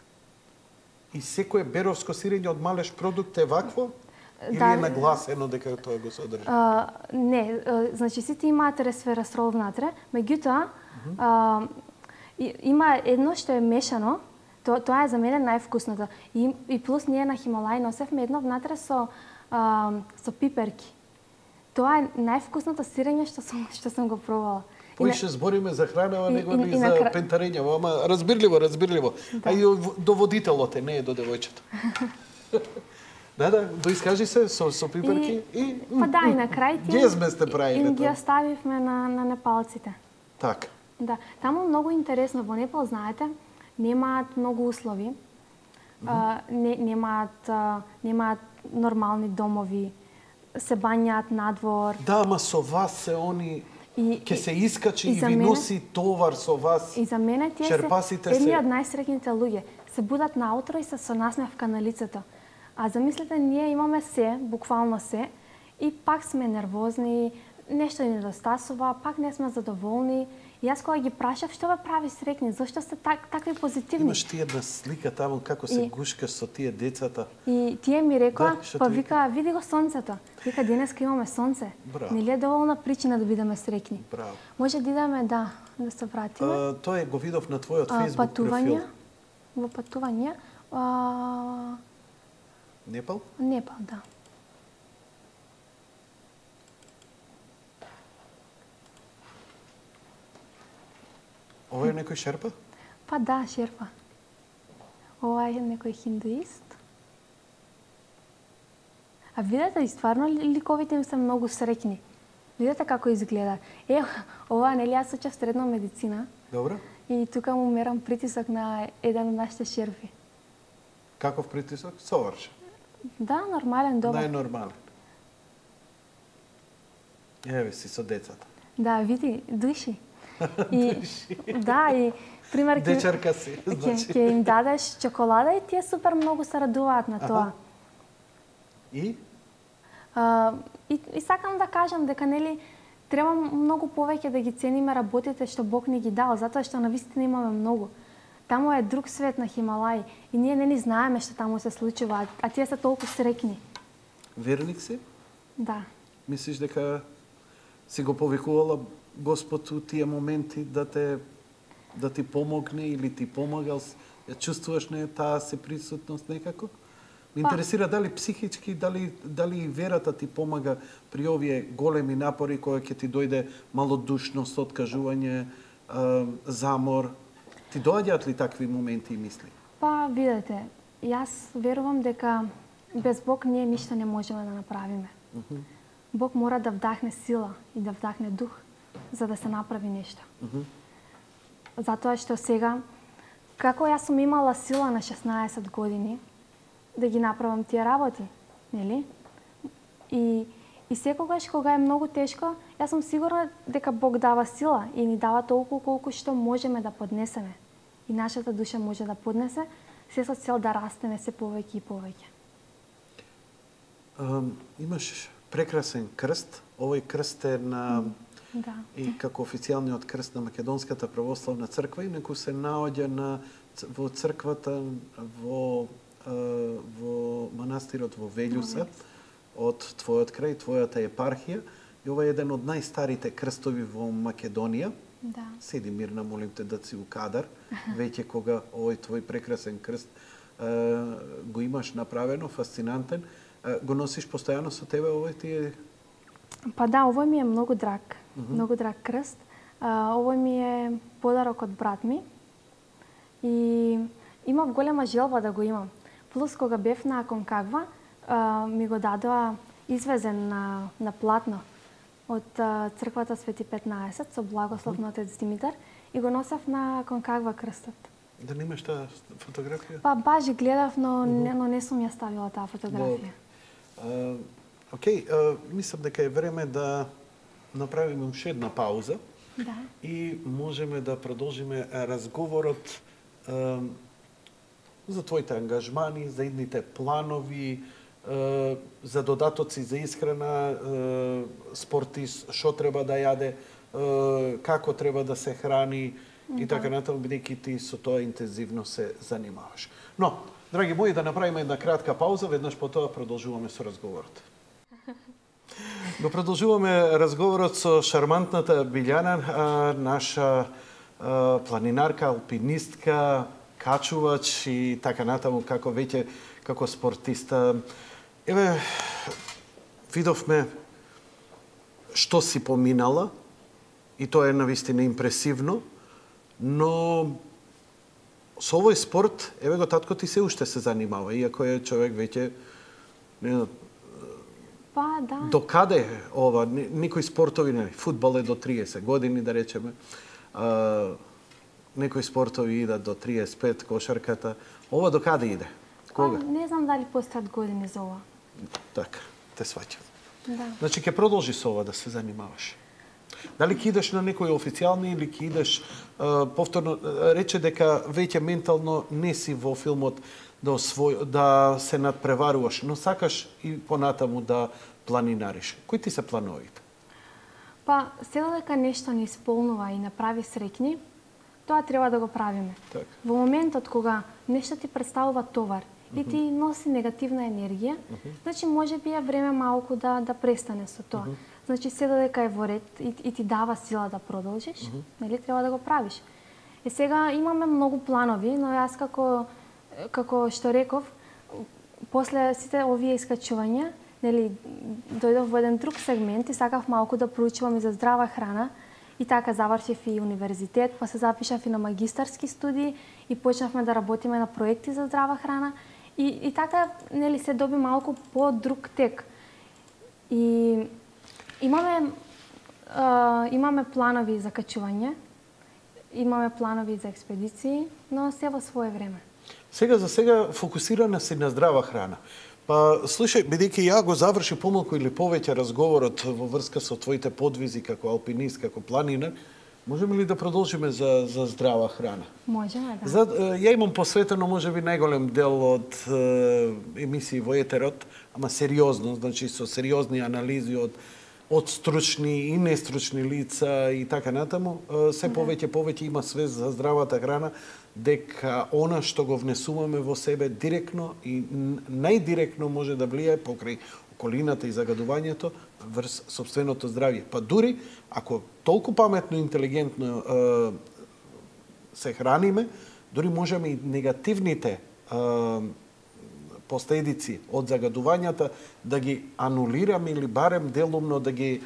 И секое беровско сирење од Малеш продукт е вакво? Или е нагласено дека тоа го содржи? Не, значи сите имаат ресверастрол внатре, меѓутоа има едно што е мешано, тоа е за мене највкусното. И плюс ние на Хималај носевме едно внатре со пиперки. Тоа е највкусното сирење што сум го пробала. Поише збориме за хранава, него и за пентарење, ама разбирливо. А и до водителот не е до девојчето. Да, доискажи се со пиперки и... Па да, и на крај Гезме сте правиле. И ги оставивме на непалците. Така. Да, таму многу интересно, во Непал, знаете, немаат многу услови, немаат нормални домови, се бањаат надвор. Да, ама со вас се они ќе се искачи и ви носи товар со вас. И за мене тие се едни од најсреќните луѓе. Се будат наутро и се со насмевка на лицето. А замислете, ние имаме се, буквално се, и пак сме нервозни, нешто ни недостасува, пак не сме задоволни И јас кога ги прашав што ве прави среќни, зошто сте такви позитивни? Имаш ти една слика таму како се гушкаш со тие децата. И тие ми рекоа, Да, па вика, види го сонцето. Вика, денеска имаме сонце. Браво. Нели е доволна причина да бидеме среќни? Браво. Може да идеме, да се вратиме. Тоа го видов на твојот Facebook профил. Во патувања. Непал? Непал, да. Ова е некој шерпа? Па да, шерпа. Ова е некој хиндуист. А видете, и стварно ликовите им се многу среќни. Видете како изгледа. Ова, нели јас учев средно медицина. Добро. И тука му мерам притисок на еден од нашите шерпи. Каков притисок? Совршен. Да, нормален, добар. Најнормален. Еве си со децата. Да, види, души. И, да, и пример Дечарка си, значи. ќе им дадеш чоколада и тие супер многу се радуваат на тоа. И? И сакам да кажам дека нели треба многу повеќе да ги цениме работите што Бог ни ги дал, затоа што навистина имаме многу. Таму е друг свет на Хималаи и ние не знаеме што таму се случува, а тие се толку среќни. Верник си? Да. Мислиш дека си го повикувала Господ у тие моменти да ти помогне или ти помагал? Ја чувствуваш не таа се присутност некако? Ме интересира дали психички, дали верата ти помага при овие големи напори кои ќе ти дојде малодушност, откажување, замор. Ти доаѓаат ли такви моменти и мисли? Па, видете, јас верувам дека без Бог ние ништо не можеме да направиме. Бог мора да вдахне сила и да вдахне дух за да се направи нешто. Затоа што сега, како јас сум имала сила на 16 години да ги направам тие работи, нели? И секогаш кога е многу тешко, јас сум сигурна дека Бог дава сила и ни дава толку колку што можеме да поднесеме. И нашата душа може да поднесе, се со цел да растеме се повеќе и повеќе. Имаш прекрасен крст. Овој крст е на Да. и како официјалниот крст на Македонската православна црква, инаку се наоѓа во црквата во манастирот во Велјуса, од твојот крај, твојата епархија. И ова е еден од најстарите крстови во Македонија. Да. Седи мирна, молим те да си у кадар, веќе кога овој твој прекрасен крст го имаш направено, фасцинантен. Го носиш постојано со тебе овој ти е? Па да, овој ми е многу драг. Многу драг крст. Овој ми е подарок од брат ми. И имав голема желба да го имам. Плюс кога бев на Аконкагва, ми го дадоа извезен на платно од црквата Свети 15 со благослов на отец Димитар и го носев на Аконкагва крстот. Да немаш таа фотографија? Па баш ги гледав, но не сум ја ставила таа фотографија. Океј, мислам дека е време да направиме уште една пауза. Да. И можеме да продолжиме разговорот за твоите ангажмани, за идните планови, за додатоци за исхрана, спортист, што треба да јаде, како треба да се храни и така натаму, бидејќи ти со тоа интензивно се занимаваш. Но, драги мои, да направиме една кратка пауза, веднаш потоа продолжуваме со разговорот. Го продолжуваме разговорот со шармантната Билјана, наша планинарка, алпинистка, качувач и така натаму, како веќе како спортиста. Еве, видовме што си поминала и тоа е навистина импресивно, но со овој спорт, еве го татко ти се уште се занимава, иако е човек веќе Па, да. До каде ова? Некои спортови, фудбал е до 30 години, да речеме. Некои спортови идат до 35, кошарката. Ова до каде иде? Кога? Па, не знам дали постојат години за ова. Така, те сваќам. Да. Значи, ќе продолжи со ова да се занимаваш. Дали ќе идеш на некои официјални или ќе идеш повторно, рече дека веќе ментално не си во филмот да се надпреваруваш, но сакаш и понатаму да планинариш. Кои ти се плановите? Па, се додека нешто не исполнува и не прави среќни, тоа треба да го правиме. Так. Во моментот кога нешто ти представува товар и ти носи негативна енергија, значи може би е време малку да престане со тоа. Значи се додека е во ред и ти дава сила да продолжиш, нели треба да го правиш. И сега имаме многу планови, но јас како што реков, после сите овие искачувања, нели дојдов во еден друг сегмент и сакав малку да проучувам и за здрава храна. И така завршив и универзитет, па се запишав и на магистарски студии и почнавме да работиме на проекти за здрава храна. И така, нели, се доби малку по друг тек. И имаме планови за качување, имаме планови за експедиции, но се во свое време. Сега за сега фокусирана си на здрава храна. Па, слушај, бидејќи ја го заврши помалку или повеќе разговорот во врска со твоите подвизи како алпинист, како планинар, можеме ли да продолжиме за здрава храна? Можеме, да. Ја имам посветено можеби најголем дел од емисии во етерот, ама сериозно, значи со сериозни анализи од стручни и нестручни лица и така натаму, се повеќе има свест за здравата храна, дека она што го внесуваме во себе директно и најдиректно може да влијае покрај околината и загадувањето врз сопственото здравје. Па дури ако толку паметно и интелигентно се храниме, дури можеме и негативните последици од загадувањата да ги анулираме или барем делумно да ги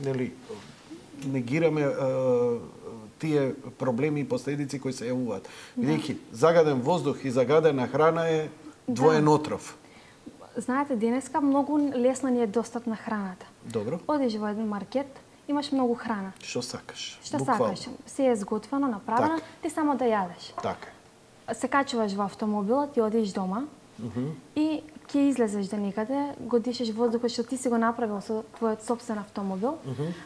нели негираме тие проблеми и последици кои се јавуваат. Бидејќи загаден воздух и загадена храна е двоен отров. Знаете, денеска многу лесно ни е достап на храната. Добро. Одиш во еден маркет, имаш многу храна. Што сакаш? Што сакаш? Се е сготвено, направено, ти само да јадеш. Така. Се качуваш во автомобилот и одиш дома и ќе излезеш до некаде, го дишеш воздухот што ти си го направил со твојот сопствен автомобил,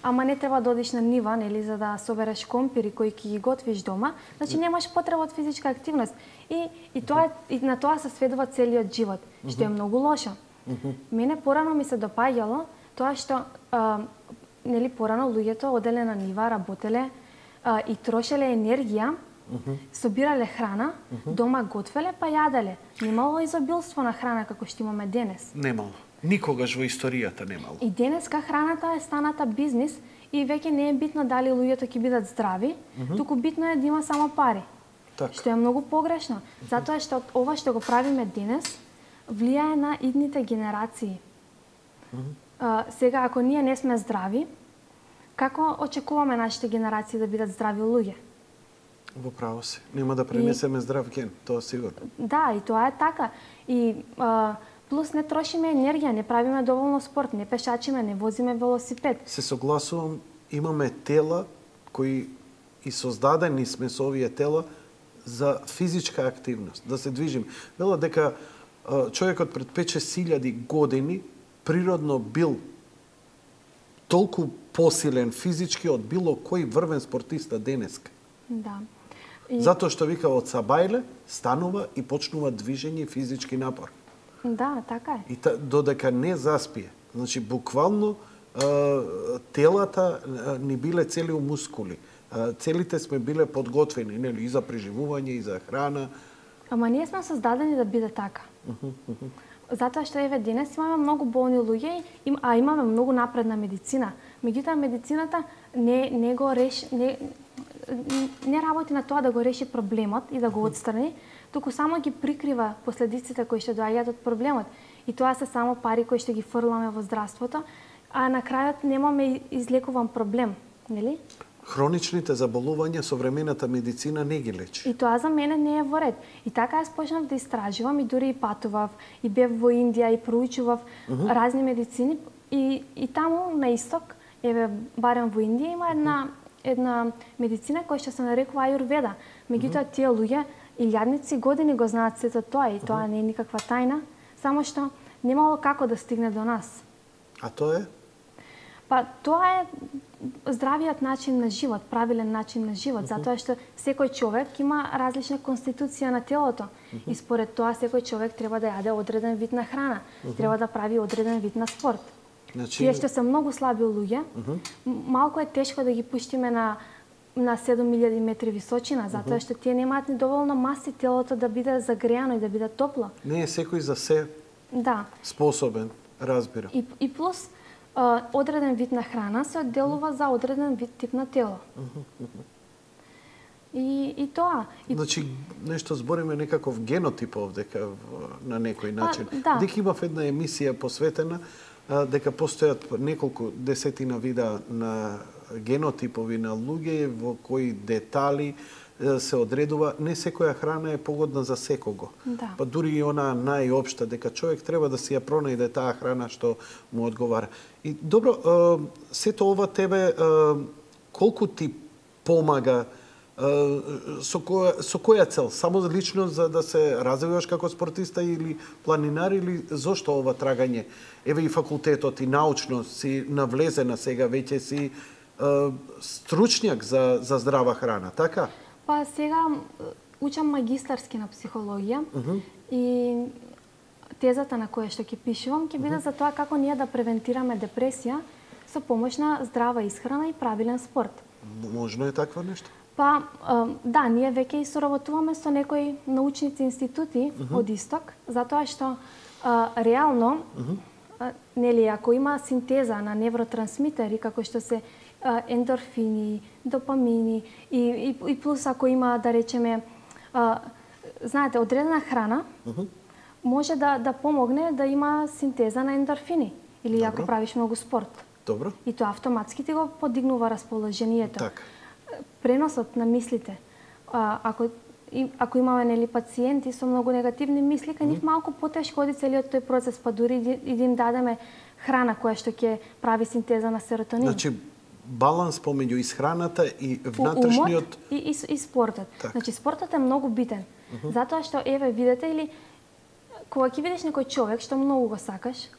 ама не треба да одиш на нива, нели, за да собереш компири кои ќе ги готвиш дома, значи немаш потреба од физичка активност. И на тоа се сведува целиот живот, што е многу лошо. Мене порано ми се допаѓало тоа што нели порано луѓето оделе на нива, работеле и трошеле енергија, собирале храна, дома готвеле, па јаделе. Немало изобилство на храна како што имаме денес. Немало. Никогаш во историјата немало. И денеска храната е станата бизнис и веќе не е битно дали луѓето ќе бидат здрави, туку битно е да има само пари. Так. Што е многу погрешно. Затоа што ова што го правиме денес влијае на идните генерации. Сега, ако ние не сме здрави, како очекуваме нашите генерации да бидат здрави луѓе? Во право си. Нема да пренесеме здрав ген, тоа сигурно. Да, и тоа е така. И плюс не трошиме енергија, не правиме доволно спорт, не пешачиме, не возиме велосипед. Се согласувам, имаме тела кои и создадени сме со овие тела за физичка активност, да се движиме. Вела дека човекот пред 5-6 години природно бил толку посилен физички од било кој врвен спортиста денеска. Да. Затоа што вика од сабајле станува и почнува движење и физички напор. Да, така е. И додека не заспие. Значи, буквално телата ни биле цели у мускули. Целите сме биле подготвени, нели, и за преживување, и за храна. Ама ние сме создадени да биде така. Затоа што еве денес имаме многу болни луѓе, а имаме многу напредна медицина. Меѓутоа медицината не работи на тоа да го реши проблемот и да го отстрани, туку само ги прикрива последиците кои што доаѓаат од проблемот. И тоа се само пари кои што ги фрламе во здравството, а на крајот немаме излекуван проблем, нели? Хроничните заболувања современата медицина не ги лечи. И тоа за мене не е во ред. И така јас почнав да истражувам и дури и патував, и бев во Индија и проучував разни медицини и таму на исток, еве барем во Индија има една медицина која што се нарекува аюрведа. Меѓутоа тие луѓе илјадници години го знаат сето тоа и тоа не е никаква тајна, само што немало како да стигне до нас. А тоа е? Па тоа е здравиот начин на живот, правилен начин на живот, затоа што секој човек има различна конституција на телото и според тоа секој човек треба да јаде одреден вид на храна, треба да прави одреден вид на спорт. Значи... Тие што се многу слаби луѓе, малку е тешко да ги пуштиме на 7000 метри височина, затоа што тие немаат ни доволно маси телото да биде загреано и да биде топло. Не е секој за се способен, разбирам. И плюс, одреден вид на храна се одделува за одреден вид тип на тело. И тоа. Значи, нешто збориме некаков генотип овдека на некој начин. Дека имав една емисија посветена дека постојат неколку десетина вида на генотипови на луѓе во кои детали се одредува. Не секоја храна е погодна за секого. Па дури и она најопшта, дека човек треба да си ја пронајде таа храна што му одговара. И добро, сето ова тебе колку ти помага, со која цел? Само лично за да се развиваш како спортиста или планинар, или зошто ова трагање? Еве и факултетот и научно си навлезена сега, веќе си стручњак за здрава храна, така? Па сега учам магистарски на психологија и тезата на која што ќе пишувам ќе биде за тоа како ние да превентираме депресија со помош на здрава исхрана и правилен спорт. Можно е такво нешто? Па, да, ние веќе и соработуваме со некои научници институти од Исток, затоа што реално, нели, ако има синтеза на невротрансмитери, како што се ендорфини, допамини и плюс ако има, да речеме, знаете, одредена храна може да помогне да има синтеза на ендорфини или ако правиш многу спорт. Добро. И тоа автоматски ти го подигнува расположението. Така. Преносот на мислите. Ако имаме нели пациенти со многу негативни мисли, кај нив малку потешко оди целиот тој процес, па дури и да им дадеме храна која што ќе прави синтеза на серотонин. Значи баланс помеѓу исхраната и внатрешниот и спортот. Так. Значи спортот е многу битен. Затоа што еве видите или кога ќе видиш некој човек што многу го сакаш,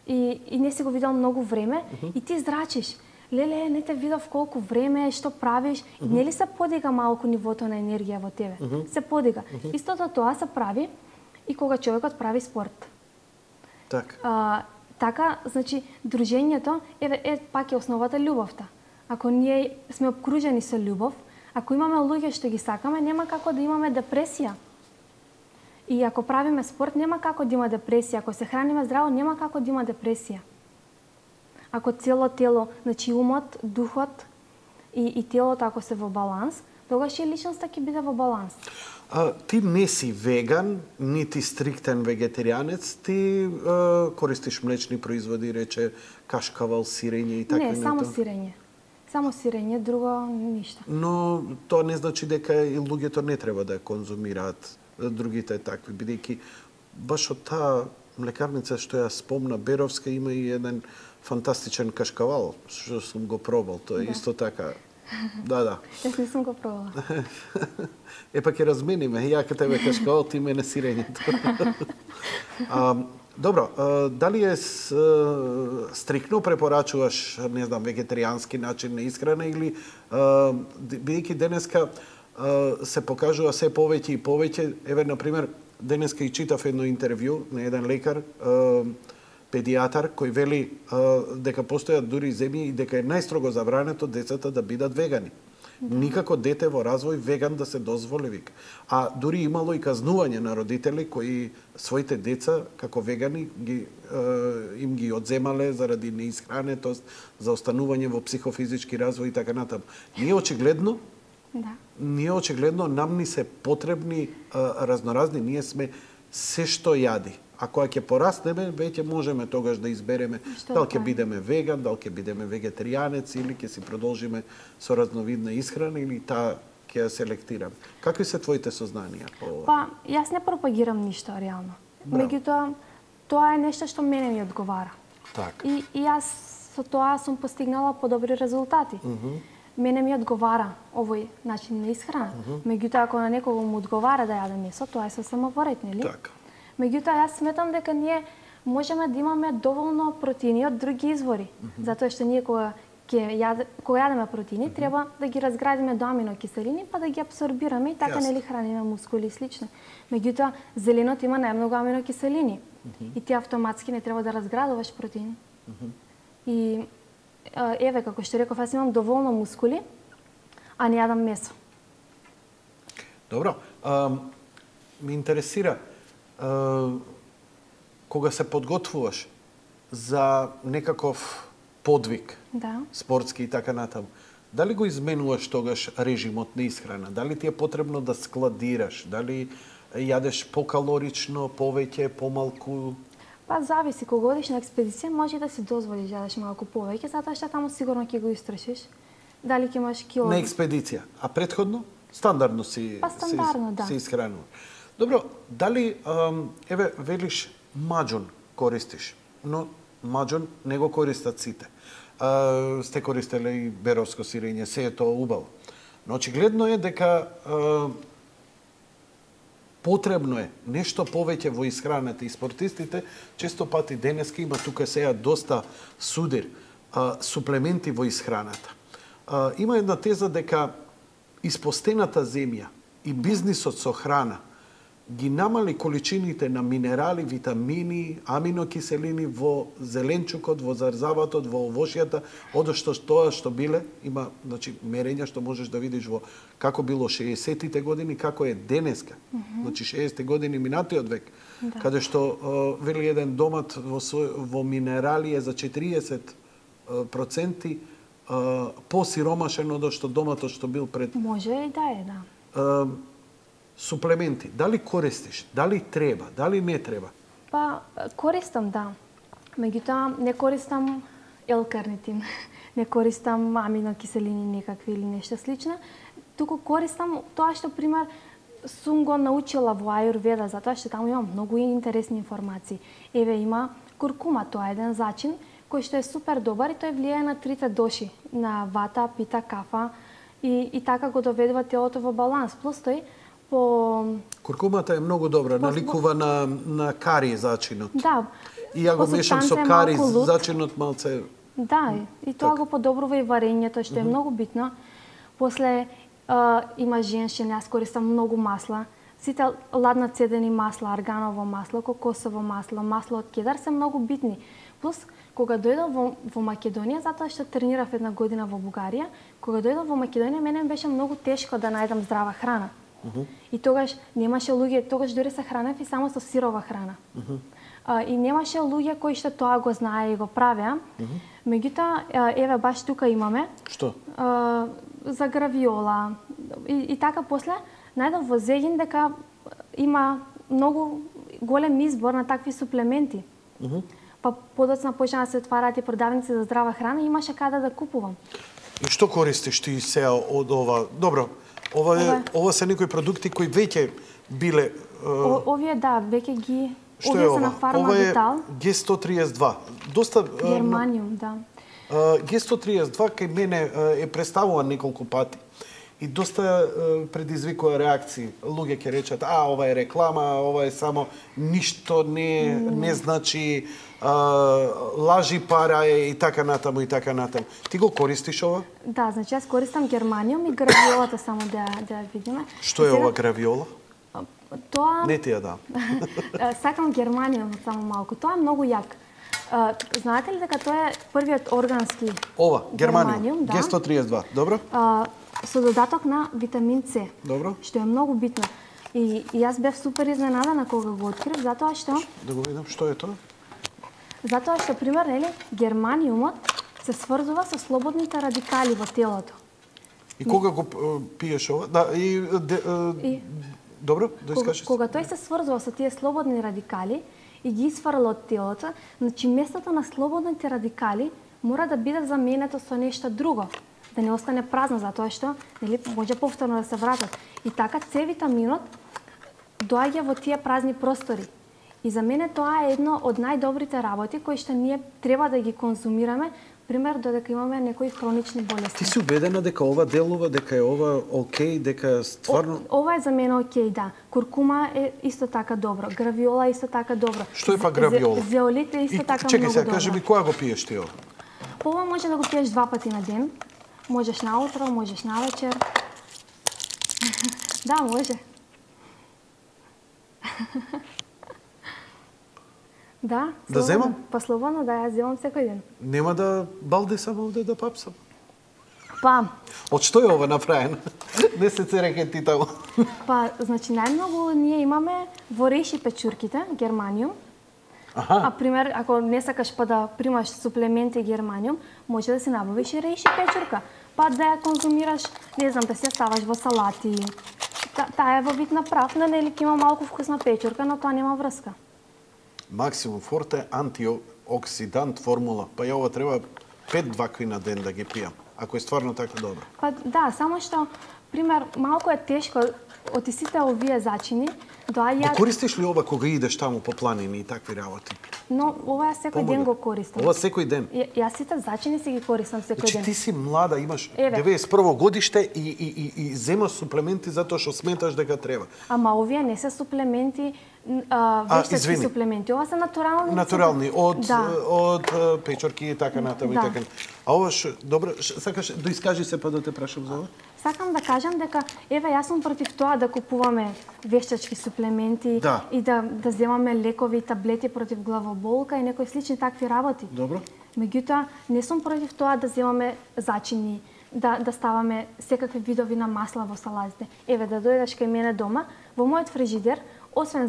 и не си го видел многу време и ти зрачиш. Леле, не те видов колку време, што правиш, и нели се подига малку нивото на енергија во тебе? Се подига. Истото тоа се прави и кога човекот прави спорт. Така, значи, дружењето пак е основата љубовта. Ако ние сме обкружени со љубов, ако имаме луѓе што ги сакаме, нема како да имаме депресија. И ако правиме спорт, нема како да има депресија. Ако се храниме здраво, нема како да има депресија. Ако цело тело, значи умот, духот и телото ако се во баланс, тогаш и личноста ќе биде во баланс. Ти не си веган, нити стриктен вегетаријанец, ти користиш млечни производи, рече кашкавал, сирење и така. Не, само сирење. Само сирење, друго ништо. Но тоа не значи дека и луѓето не треба да конзумираат другите такви, бидејќи баш од таа млекарница што ја спомна Беровска има и еден фантастичен кашкавал, што сум го пробал, тоа е исто така. Да. Јас не сум го пробала. Па ќе размениме, ја ке тебе кашкавал, ти мене сирењето. Добро, дали е стрикно препорачуваш, не знам, вегетаријански начин на исхрана или бидејќи денеска се покажува се повеќе и повеќе, еве на пример денеска и читав едно интервју на еден лекар, педијатар, кој вели дека постојат дури земји и дека е најстрого забрането децата да бидат вегани. Никако дете во развој веган да се дозволи, вика. А дури имало и казнување на родители кои своите деца како вегани им ги одземале заради неисхранетост, за останување во психофизички развој и така натаму. Ние очигледно нам ни се потребни разноразни, ние сме се што јади. А кога ќе пораснеме, веќе можеме тогаш да избереме дали ќе бидеме веган, дали ќе бидеме вегетаријанец или ќе си продолжиме со разновидна исхрана или таа ќе ја селектираме. Какви се твоите сознанија по ова? Па, јас не пропагирам ништо реално. Меѓутоа, тоа е нешто што мене ми одговара. Так. И јас со тоа сум постигнала подобри резултати. Мене ми одговара овој начин на исхрана. Меѓутоа, ако на некого му одговара да јаде месо, тоа е сосема во ред, нели? Така. Меѓутоа, јас сметам дека ние можеме да имаме доволно протеини од други извори. Затоа што ние кога јадеме протеини, треба да ги разградиме до аминокиселини, па да ги апсорбираме и така нели храниме мускули и слично. Меѓутоа, зеленот има најмногу аминокиселини. И ти автоматски не треба да разградуваш протеин. И еве, како што реков, аз имам доволно мускули, а не јадам месо. Добро. Ме интересира, кога се подготвуваш за некаков подвиг, спортски и така натаму, дали го изменуваш тогаш режимот на исхрана? Дали ти е потребно да складираш? Дали јадеш покалорично, повеќе, помалку? Па зависи, кога одиш на експедиција може да си дозволиш да јадеш малку повеќе, затоа што таму сигурно ќе го истрошиш. Дали ќе имаш кило? На експедиција, а претходно стандардно си се исхранува. Добро, дали еве велиш маџон користиш, но маџон не го користат сите. Сте користеле и беровско сирење, се е тоа убаво. Но очигледно е дека потребно е нешто повеќе во исхраната и спортистите често пати денеска има тука сеја доста судир суплементи во исхраната. Има една теза дека испостената земја и бизнисот со храна ги намали количините на минерали, витамини, аминокиселини во зеленчукот, во зарзаватот, во овошјата, одошто тоа што биле, има значи мерења што можеш да видиш во како било 60-тите години, како е денеска. Значи 60-ти години минатиот век, каде што вели еден домат во минерали е за 40% посиромашен од што доматот што бил пред. Може и да е, да. Суплементи, дали користиш, дали треба, дали не треба? Па, користам, да. Меѓутоа, не користам L-карнитин, не користам аминокиселини некакви или нешто слично. Туку користам тоа што, пример, сум го научила во Аюрведа, затоа што таму имам многу интересни информации. Еве, има куркума, тоа е еден зачин кој што е супер добар и тој влијае на трите доши, на вата, пита, кафа и така го доведува телото во баланс. Плюс тој Куркумата е многу добра, наликува на кари зачинот. Да. И ја го мешам со кари зачинот малце. Да, и тоа го подобрува и варењето, што е многу битно. После има женшини, јас користам многу масла. Сите ладнацедени масла, арганово масло, кокосово масло, масло од кедар се многу битни. Плюс, кога дојдов во Македонија, затоа што тренирав една година во Бугарија, кога дојдов во Македонија, мене беше многу тешко да најдам здрава храна. И тогаш немаше луѓе, тогаш дури се хранев и само со сирова храна. И немаше луѓе кои што тоа го знае и го правеа. Меѓутоа, еве баш тука имаме. Што? За гравиола. И така после најдов во Зегин дека има многу голем избор на такви суплементи. Па подоцна почна да се отвараат и продавници за здрава храна и имаше каде да купувам. И што користиш ти сеа од ова? Добро. Ова се некои продукти кои веќе биле... Овие, да, веќе ги... Што е ова? На Фарма Витал. Ова е G132. Доста... Германиум, да. G132 кај мене е представуван неколку пати. И доста предизвикува реакции. Луѓе ќе речат, ова е реклама, ова е само ништо не значи, лажи пара и така натаму и така натаму. Ти го користиш ова? Да, значи јас користам германиум и гравиолата само да ја видиме. Што е ова гравиола? Тоа... Не ти ја дам. Сакам германиум само малку. Тоа е многу јак. Знаете ли дека тоа е првиот органски германиум, да. G132, добро? Со додаток на витамин С. Добро. Што е многу битно. И јас бев супер изненадана кога го открив, затоа што... Да го видам, што е тоа? Затоа што, пример, нели, германиумот се сврзува со слободните радикали во телото. И кога го пиеш ова? Да, добро, да искажеш. Кога тој се сврзува со тие слободни радикали и ги исфрла од телото, значи местото на слободните радикали мора да биде заменето со нешто друго, да не остане празно, затоа што нели може повторно да се вратат. И така С витаминот доаѓа во тие празни простори. И за мене тоа е едно од најдобрите работи кои што ние треба да ги конзумираме, пример додека имаме некои хронични болести. Ти си убедена дека ова делува, дека е ова окей, дека стварно... Ова е за мене окей, да. Куркума е исто така добро, гравиола е исто така добро. Што е па гравиола? Зеолит е исто така многу многу добро. Чекај, кажи ми кога го пиеш ти ова? Ова може да го пиеш 2 пати на ден. Можеш наутро, можеш навечер. Да, може. Да, Да земам? Па слободно да ја земам секој ден. Нема да балдесам овде да папсам. Па, Од што е ова направено? Не се цереке ти таму. па, значи најмногу ние имаме во реши печурките, германиум. Аха. А пример, ако не сакаш па да примаш суплементи германиум, може да се набавиш и реши печурка. Па да ја конзумираш, не знам, да се ставаш во салати. Таа е во вид на прав, но нели ќе има малку вкусна печурка, но тоа нема врска. Максимум Форте антиоксидант формула. Па ја ова треба 5 вакви на ден да ги пијам. Ако е стварно така добро. Па да, само што, пример, малку е тешко од сите овие зачини, Го користиш ли ова кога идеш таму по планини и такви работи? Но ова ја секој ден го користам. Ова секој ден? Јас сите зачини си ги користам секој Значи ден. ти си млада, имаш 91 годиште и земаш суплементи затоа што сметаш дека треба. Ама овие не се суплементи, вештачки суплементи. Ова се натурални. Натурални, од печорки и така натаму и така. А ова што, добро, сакаш да искажи се па да те прашам за ова? Сакам да кажам дека, еве, јас сум против тоа да купуваме вештачки суплементи и да земаме лекови, таблети против главоболка и некои слични такви работи. Добро. Меѓутоа, не сум против тоа да земаме зачини, да ставаме секакви видови на масла во салатите. Еве, да дојдеш кај мене дома, во мојот фрижидер, освен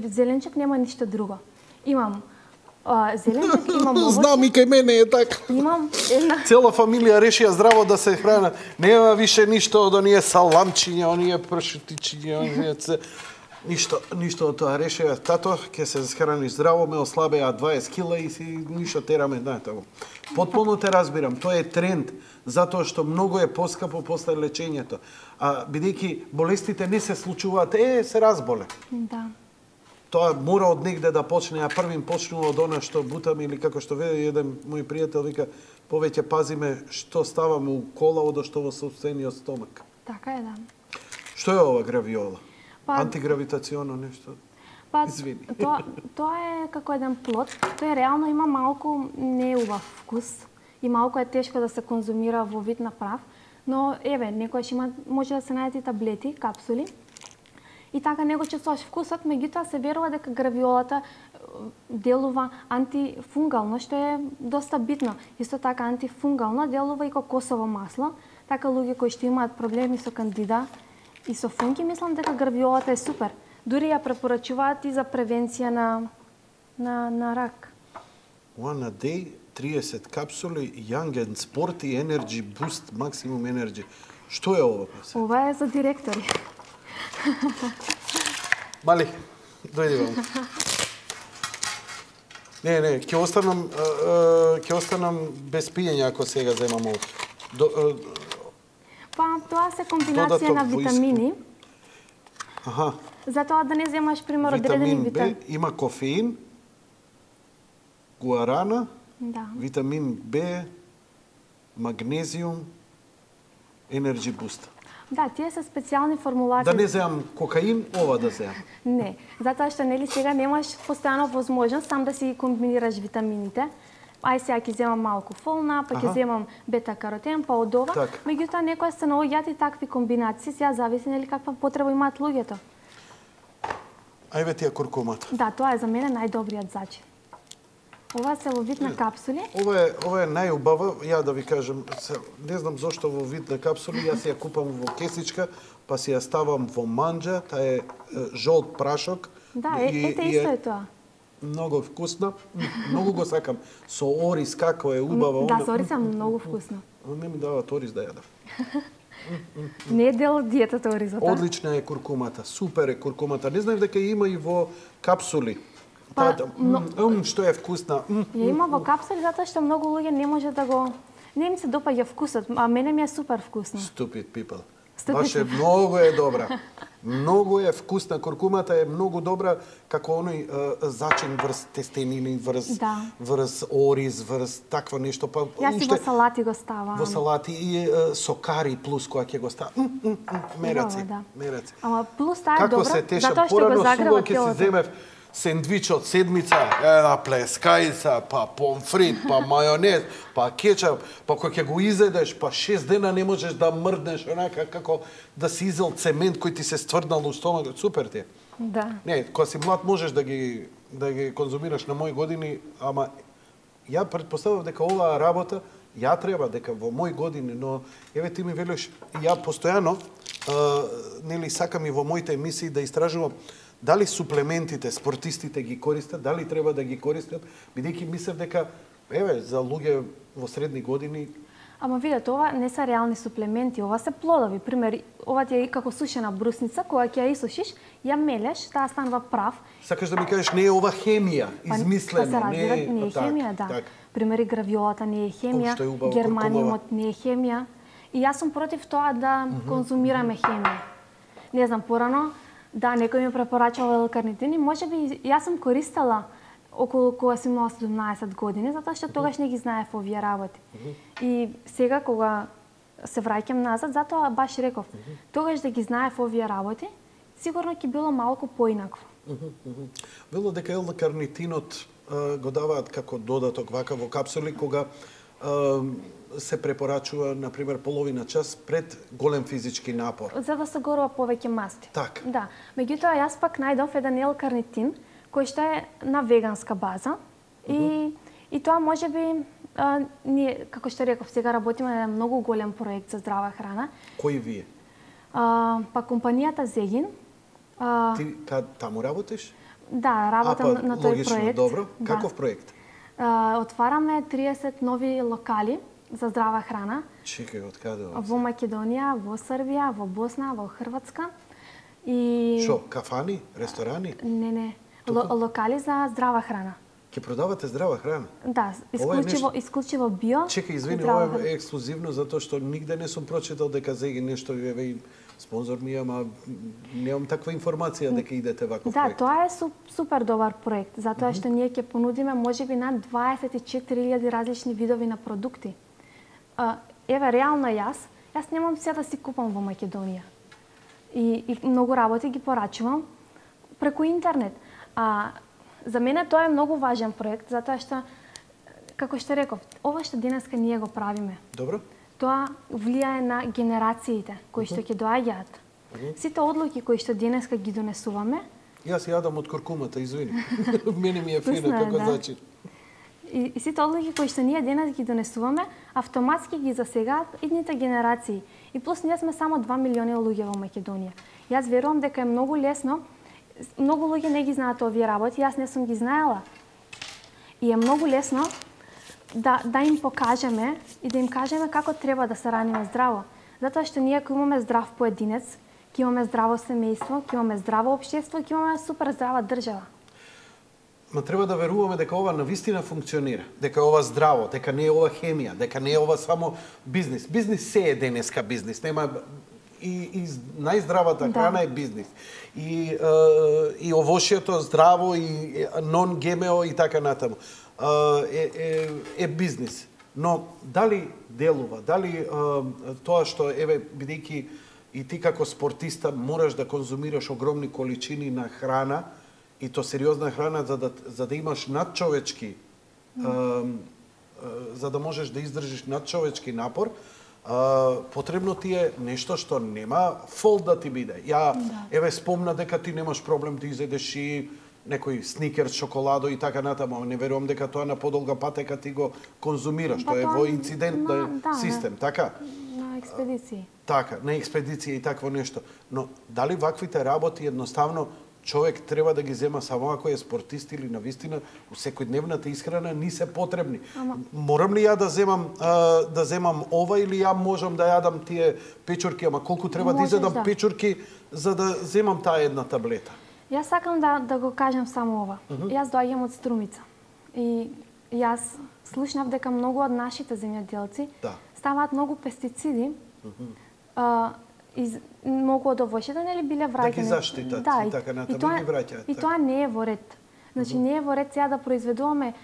зеленчек, нема ништо друго. Имам зеленчек, имам овошје. Знам и кај мене е така. Имам една... Цела фамилија решија здраво да се хранат. Нема више ништо од оние саламчиња, оние пршутичиња, оние ништо од тоа. Решија тато, ќе се храни здраво, ме ослабеа 20 кила и си ништо тераме, тако. Потполно те разбирам, тоа е тренд, затоа што многу е поскапо после лечењето. А бидејќи болестите не се случуваат, се разболе. Да. Тоа мора од негде да почне, а првим почнува од она што бутаме или како што веде еден мој пријател вика, повеќе пазиме што ставаме у кола од што во сопствениот стомак. Така е, да. Што е ова гравиола? Антигравитационо нешто? Па, извини. Тоа е како еден плод. Тој реално има малку неубав вкус и малку е тешко да се конзумира во вид на прав, но еве, некојаш може да се најдат и таблети, капсули. И така не го чувствуваш вкусот, меѓутоа се верува дека гравиолата делува антифунгално, што е доста битно. Исто така антифунгално делува и кокосово масло, така луѓе кои што имаат проблеми со кандида и со функи, мислам дека гравиолата е супер. Дури ја препорачуваат и за превенција на рак. One a day, 30 капсули, Young and Sporty Energy Boost Maximum Energy. Што е ова? Ова е за директори. Мали, дојди вам. Не, ќе останам без пиење ако сега земам ова. Па, тоа се комбинација на витамини. Аха. Затоа да не земаш, пример, одредени витамини. Витамин Б има кофеин, гуарана, витамин Б, магнезиум, Energy Boost. Да, тие се специјални формулации. Да не земам кокаин, ова да земам. Не, затоа што нели сега немаш постојано возможност сам да си комбинираш витамините. Ај сега ќе земам малку фолна, па ќе земам бета-каротен, па од ова. Меѓутоа некоја се наоѓаат и такви комбинации, сега зависи нели каква потреба имаат луѓето. Ајде тие куркумата. Да, тоа е за мене најдобриот зачин. Ова се во вид на капсули. Ова е најубава, ја да ви кажам, не знам зошто во вид на капсули, јас ја купам во кесичка, па си ја ставам во манџа, таа е жолт прашок. Да, ете исто е тоа. Многу вкусно, многу го сакам. Со ориз како е убава. Да, со ориз е многу вкусно. Не ми даваат ориз да јадам. Не е дел од диетата оризот. Одлична е куркумата, супер е куркумата. Не знаев дека има и во капсули. Што е вкусна. Ја има во капсули затоа што многу луѓе не може да го... Не ми се допаѓа вкусот, а мене ми е супер вкусно. Stupid people. Баш е многу е добра. Многу е вкусна. Куркумата е многу добра како оној зачин врз тестенини, врз ориз, врз такво нешто. Јас и во салати го ставам. Во салати и со кари плюс која ќе го ставам. Мераци. Ама плюс таа е добра, затоа што го загрева телото. Сендвич од седмица, една плескајца, па помфрит, па мајонез, па кетчап, па кој ќе го изедеш, па 6 дена не можеш да мрднеш, онака како да си изел цемент кој ти се стврднал у стомакот. Супер ти е. Да. Не, кога си млад можеш да ги да ги конзумираш на мои години, ама ја претпоставувам дека оваа работа ја треба дека во мои години, но еве ти ми велиш, ја постојано нели сакам и во моите емисии да истражувам дали суплементите спортистите ги користат, дали треба да ги користат, бидејќи мислев дека еве за луѓе во средни години. Ама видете, ова не се реални суплементи, ова се плодови. Пример, ова ти е како сушена брусница, кога ќе ја исушиш, ја мелеш, таа станува прав. Сакаш да ми кажеш не е ова хемија, измислено, не е хемија, да. Так. Пример, гравиолата не е хемија, германиумот не е хемија. И јас сум против тоа да конзумираме хемија. Не знам, порано, да, некој ми препорачал L-карнитин, можеби јас сум користела околу кога си имала 17 години, затоа што тогаш не ги знаев овие работи. И сега кога се враќам назад, затоа баш реков, тогаш да ги знаев овие работи, сигурно ќе било малку поинакво. Вело дека L-карнитинот го даваат како додаток вака во капсули кога се препорачува, например, половина час пред голем физички напор. За да се горува повеќе масти. Так. Да. Меѓутоа, јас пак најдов еден L-карнитин, кој што е на веганска база. И тоа можеби, ние, како што реков, сега работиме на многу голем проект за здрава храна. Кој вие? Па компанијата Зегин. Ти таму работиш? Да, работам на тој логично, проект. Добро. Да. Каков проект? Отвараме 30 нови локали за здрава храна. Чекај, од каде? Во Македонија, во Србија, во Босна, во Хрватска. И Шо, кафани, ресторани? Не. Локали за здрава храна. Ќе продавате здрава храна? Да, исклучиво био. Чекај, извини, ова е ексклузивно затоа што нигде не сум прочитал дека Зеги нешто еве спонзор ми, ама немам таква информација дека идете ваков проект. Да, тоа е супер добар проект, затоа што ние ќе понудиме можеби над 24.000 различни видови на продукти. Еве, реално јас немам се да си купам во Македонија. И многу работи ги порачувам преку интернет. За мене тоа е многу важен проект, затоа што, како што реков, ова што денеска ние го правиме. Добро. Тоа влијае на генерациите кои што ќе доаѓаат. Сите одлуки кои што денеска ги донесуваме. Јас јадам од куркумата, извини. Мене ми е фина како зачи. И сите одлуки кои што ние денес ги донесуваме, автоматски ги засегаат идните генерации. И плюс ние сме само 2 милиони луѓе во Македонија. Јас верувам дека е многу лесно. Многу луѓе не ги знаат овие работи, јас не сум ги знаела. И е многу лесно да им покажеме и да им кажеме како треба да се раниме здраво. Затоа што ние ако имаме здрав поединец, ќе имаме здраво семејство, ќе имаме здраво општество, ќе имаме супер здрава држава. Ма треба да веруваме дека ова навистина функционира, дека ова здраво, дека не е ова хемија, дека не е ова само бизнис. Бизнис се е денеска бизнис, нема и најздравата храна е бизнис. И овошјето здраво и нон-ГМО и така натаму. Е бизнис. Но дали делува, дали тоа што еве бидејќи и ти како спортиста мораш да конзумираш огромни количини на храна и то сериозна храна за да имаш надчовечки за да можеш да издржиш надчовечки напор, потребно ти е нешто што нема фол да ти биде. Еве спомна дека ти немаш проблем да изедеш и некој сникерс, шоколадо и така натаму, не верувам дека тоа на подолга патека ти го конзумираш, тоа е во инцидентен систем, така? На експедиции. Така, на експедиција и такво нешто. Но дали ваквите работи едноставно човек треба да ги зема само ако е спортист или навистина у секојдневната исхрана ни се потребни. Морам ли ја да земам ова или ја можам да јадам тие печурки, ама колку треба да изедам печурки за да земам таа една таблета? Јас сакам да го кажам само ова. Јас доаѓам од Струмица. И јас слушнав дека многу од нашите земјоделци ставаат многу пестициди и многу од овошјето нели биле враќани. Да ги заштитат и така натаму ги враќаат. И тоа не е во ред. Значи не е во ред сега да произведуваме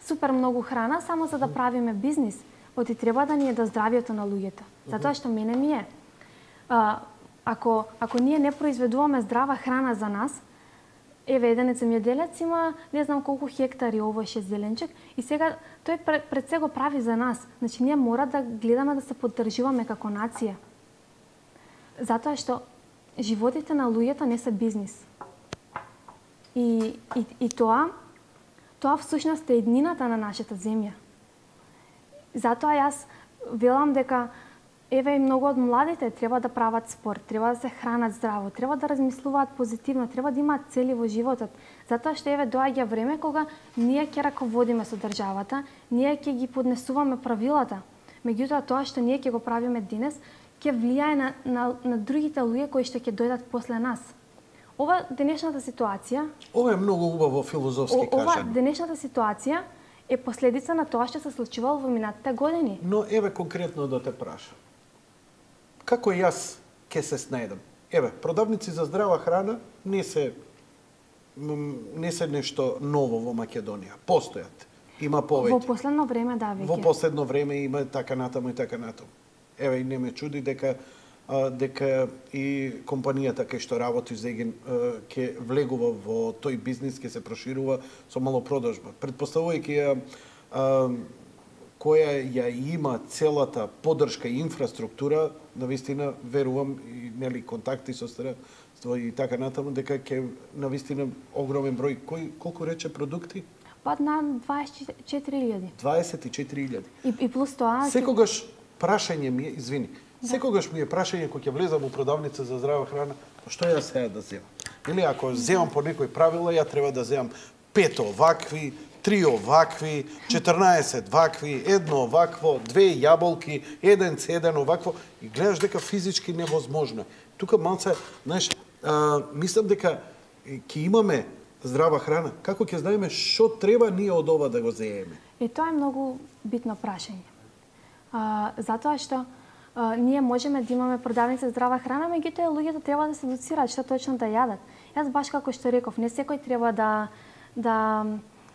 супер многу храна само за да правиме бизнис. Оти треба да ни е да здравието на луѓето. Затоа што мене ми е. Ако ние не произведуваме здрава храна за нас, еве еден земјоделец има не знам колку хектари овоше зеленчек и сега тој пред се го прави за нас. Значи ние мора да гледаме да се поддржуваме како нација. Затоа што животите на луѓето не се бизнис. И тоа всушност е еднината на нашата земја. Затоа јас велам дека еве и многу од младите треба да прават спорт, треба да се хранат здраво, треба да размислуваат позитивно, треба да имаат цели во животот. Затоа што еве доаѓа време кога ние ќе раководиме со државата, ние ќе ги поднесуваме правилата. Меѓутоа тоа што ние ќе го правиме денес ќе влијае на другите луѓе кои што ќе дојдат после нас. Ова денешната ситуација, ова е многу убаво филозофски кажано. Ова денешната ситуација е последица на тоа што се случувало во минатите години. Но еве конкретно да те прашам. Како јас ќе се снајдам? Еве, продавници за здрава храна не се нешто ново во Македонија. Постојат. Има повеќе. Во последно време да, веќе. Во последно време има така натаму и така натаму. Еве, и не ме чуди дека и компанијата кај што работи Зеген ќе влегува во тој бизнис, ќе се проширува со мало продажба. Предпоставувајќи ја која ја има целата поддршка и инфраструктура, навистина верувам и нели контакти со страство и така натаму дека ќе навистина огромен број колку рече продукти? Па на 24.000. 24.000. И плюс тоа секогаш прашање ми е, извини, секогаш ми е прашање кога ќе влезам у продавница за здрава храна, што ја сега да земам? Или ако земам по некои правила, ја треба да земам 5 овакви, 3 овакви, 14 вакви, 1 овакво, 2 јаболки, 1 цеден овакво и гледаш дека физички невозможно. Тука малце, знаеш, мислам дека ќе имаме здрава храна, како ќе знаеме што треба ние од ова да го зееме? И тоа е многу битно прашање. Затоа што ние можеме да имаме продавница здрава храна, меѓутоа луѓето треба да се едуцираат што точно да јадат. Јас баш како што реков, не секој треба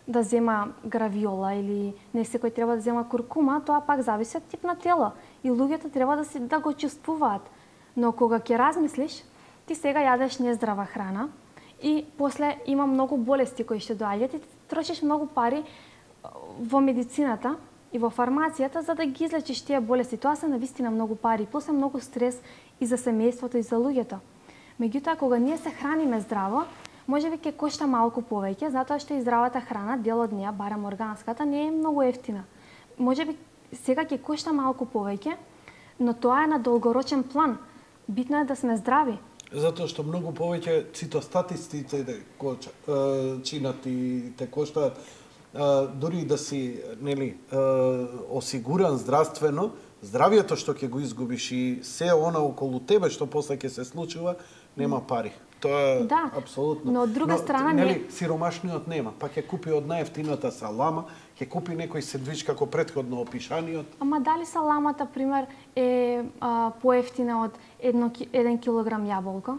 да зема гравиола или не секој треба да зема куркума, тоа пак зависи од тип на тело и луѓето треба да го чувствуваат. Но кога ќе размислиш, ти сега јадеш нездрава храна и после има многу болести кои што доаѓаат и ти трошиш многу пари во медицината и во фармацијата за да ги излечиш тие болести. Тоа се навистина многу пари, плюс е многу стрес и за семејството и за луѓето. Меѓутоа кога ние се храниме здраво, можеби ќе кошта малку повеќе, затоа што и здравата храна, дел од неа, барем органската, не е многу ефтина. Можеби сега ќе кошта малку повеќе, но тоа е на долгорочен план. Битно е да сме здрави. Затоа што многу повеќе цитостатистици чинат и те коштаат дури да си нели осигуран здравствено, здравието што ќе го изгубиш и се она околу тебе што после ќе се случува, нема пари. Тоа да, апсолутно. Но од друга страна нели сиромашниот нема, па ќе купи од најефтината салама, ќе купи некој сендвич како претходно опишаниот. Ама дали саламата пример е поевтина од 1 килограм јаболко?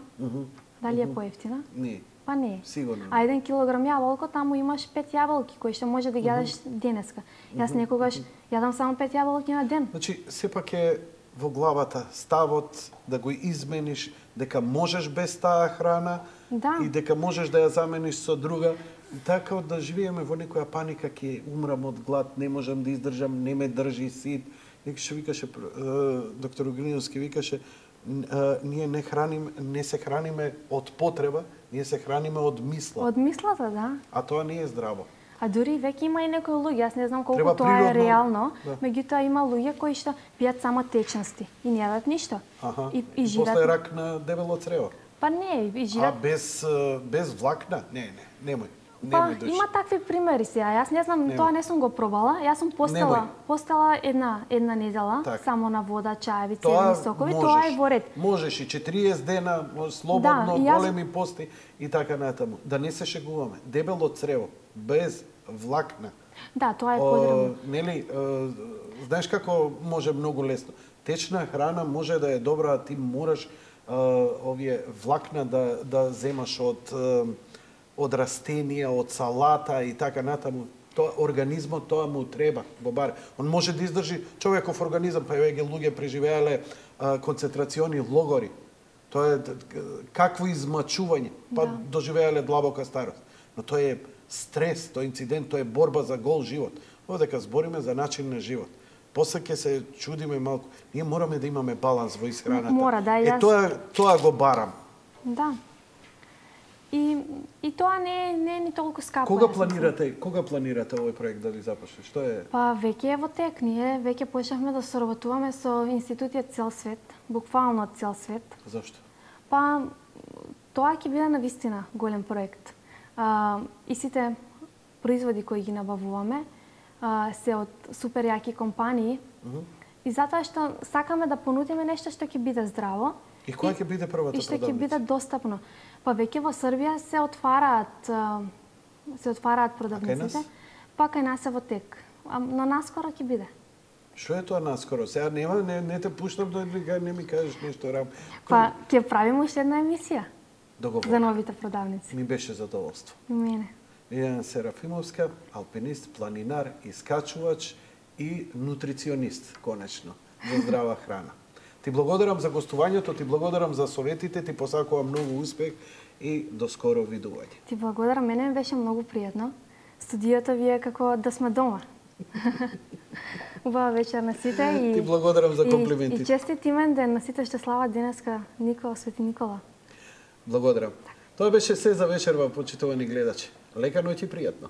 Дали е поевтина? Не. Па не. Сигурно. А 1 килограм јаболко, таму имаш 5 јаболки кои што може да ги јадеш денеска. Јас некогаш јадам само 5 јаболки на ден. Значи, сепак е во главата ставот да го измениш дека можеш без таа храна и дека можеш да ја замениш со друга. Така да живееме во некоја паника, ќе умрам од глад, не можам да издржам, не ме држи сит. Некој што викаше, доктор Огниновски викаше, ние не се храниме од потреба, ние се храниме од мисла. Од мислата, да. А тоа не е здраво. А дури веќе има и некои луѓе, јас не знам колку тоа е реално, меѓутоа има луѓе кои што пијат само течности и не јадат ништо. И живеат. После рак на дебело црево. Па не, и живеат. А без влакна? Не, немој. Па има такви примери сега. Јас не знам, тоа не сум го пробала. Јас сум постела една недела само на вода, чаеви, цедни сокови, тоа е во ред. Можеш и 40 дена слободно, големи пости и така натаму. Да не се шегуваме. Дебело црево без влакна. Да, тоа е подребно. Нели, знаеш како може многу лесно. Течна храна може да е добра, а ти мораш овие влакна да земаш од растенија, од салата и така натаму. Организмот тоа му треба во бар. Он може да издржи човеков организам, па еве ги луѓе преживеале концентрациони логори. Тоа е какво измачување, па доживеале длабока старост. Но тоа е стрес, тоа е инцидент, тоа е борба за гол живот. Овдека збориме за начин на живот. После ќе се чудиме малку. Ние мораме да имаме баланс во исхраната. Мора, да, тоа го барам. Да. И тоа не е ни толку скапо. Кога планирате овој проект да ви започне? Што е? Па веќе е во тек. Ние веќе почнавме да соработуваме со институтија цел свет, буквално цел свет. Зашто? Па тоа ќе биде навистина голем проект. И сите производи кои ги набавуваме се од супер јаки компании. И затоа што сакаме да понудиме нешто што ќе биде здраво. И која ќе биде првата продавница? И што ќе биде достапно. Па веќе во Србија се отвараат продавниците. Па кај нас е во тек. На наскоро ќе биде. Што е тоа наскоро? Сега не те пуштам да не ми кажеш нешто рам. Па ќе правиме уште една емисија. Договор. За новите продавници. Ми беше задоволство. И мене. Лиљана Серафимовска, алпинист, планинар, искачувач и нутриционист, конечно, за здрава храна. Ти благодарам за гостувањето, ти благодарам за советите, ти посакувам многу успех и до скоро видување. Ти благодарам, мене ми беше многу пријатно. Студиото ви е како да сме дома. Убава вечер на сите и ти благодарам за комплименти. И честит имен ден на сите што слават денеска Свети Никола. Благодарам. Тоа беше се за вечерва, почитувани гледачи. Лека ноќ и пријатно.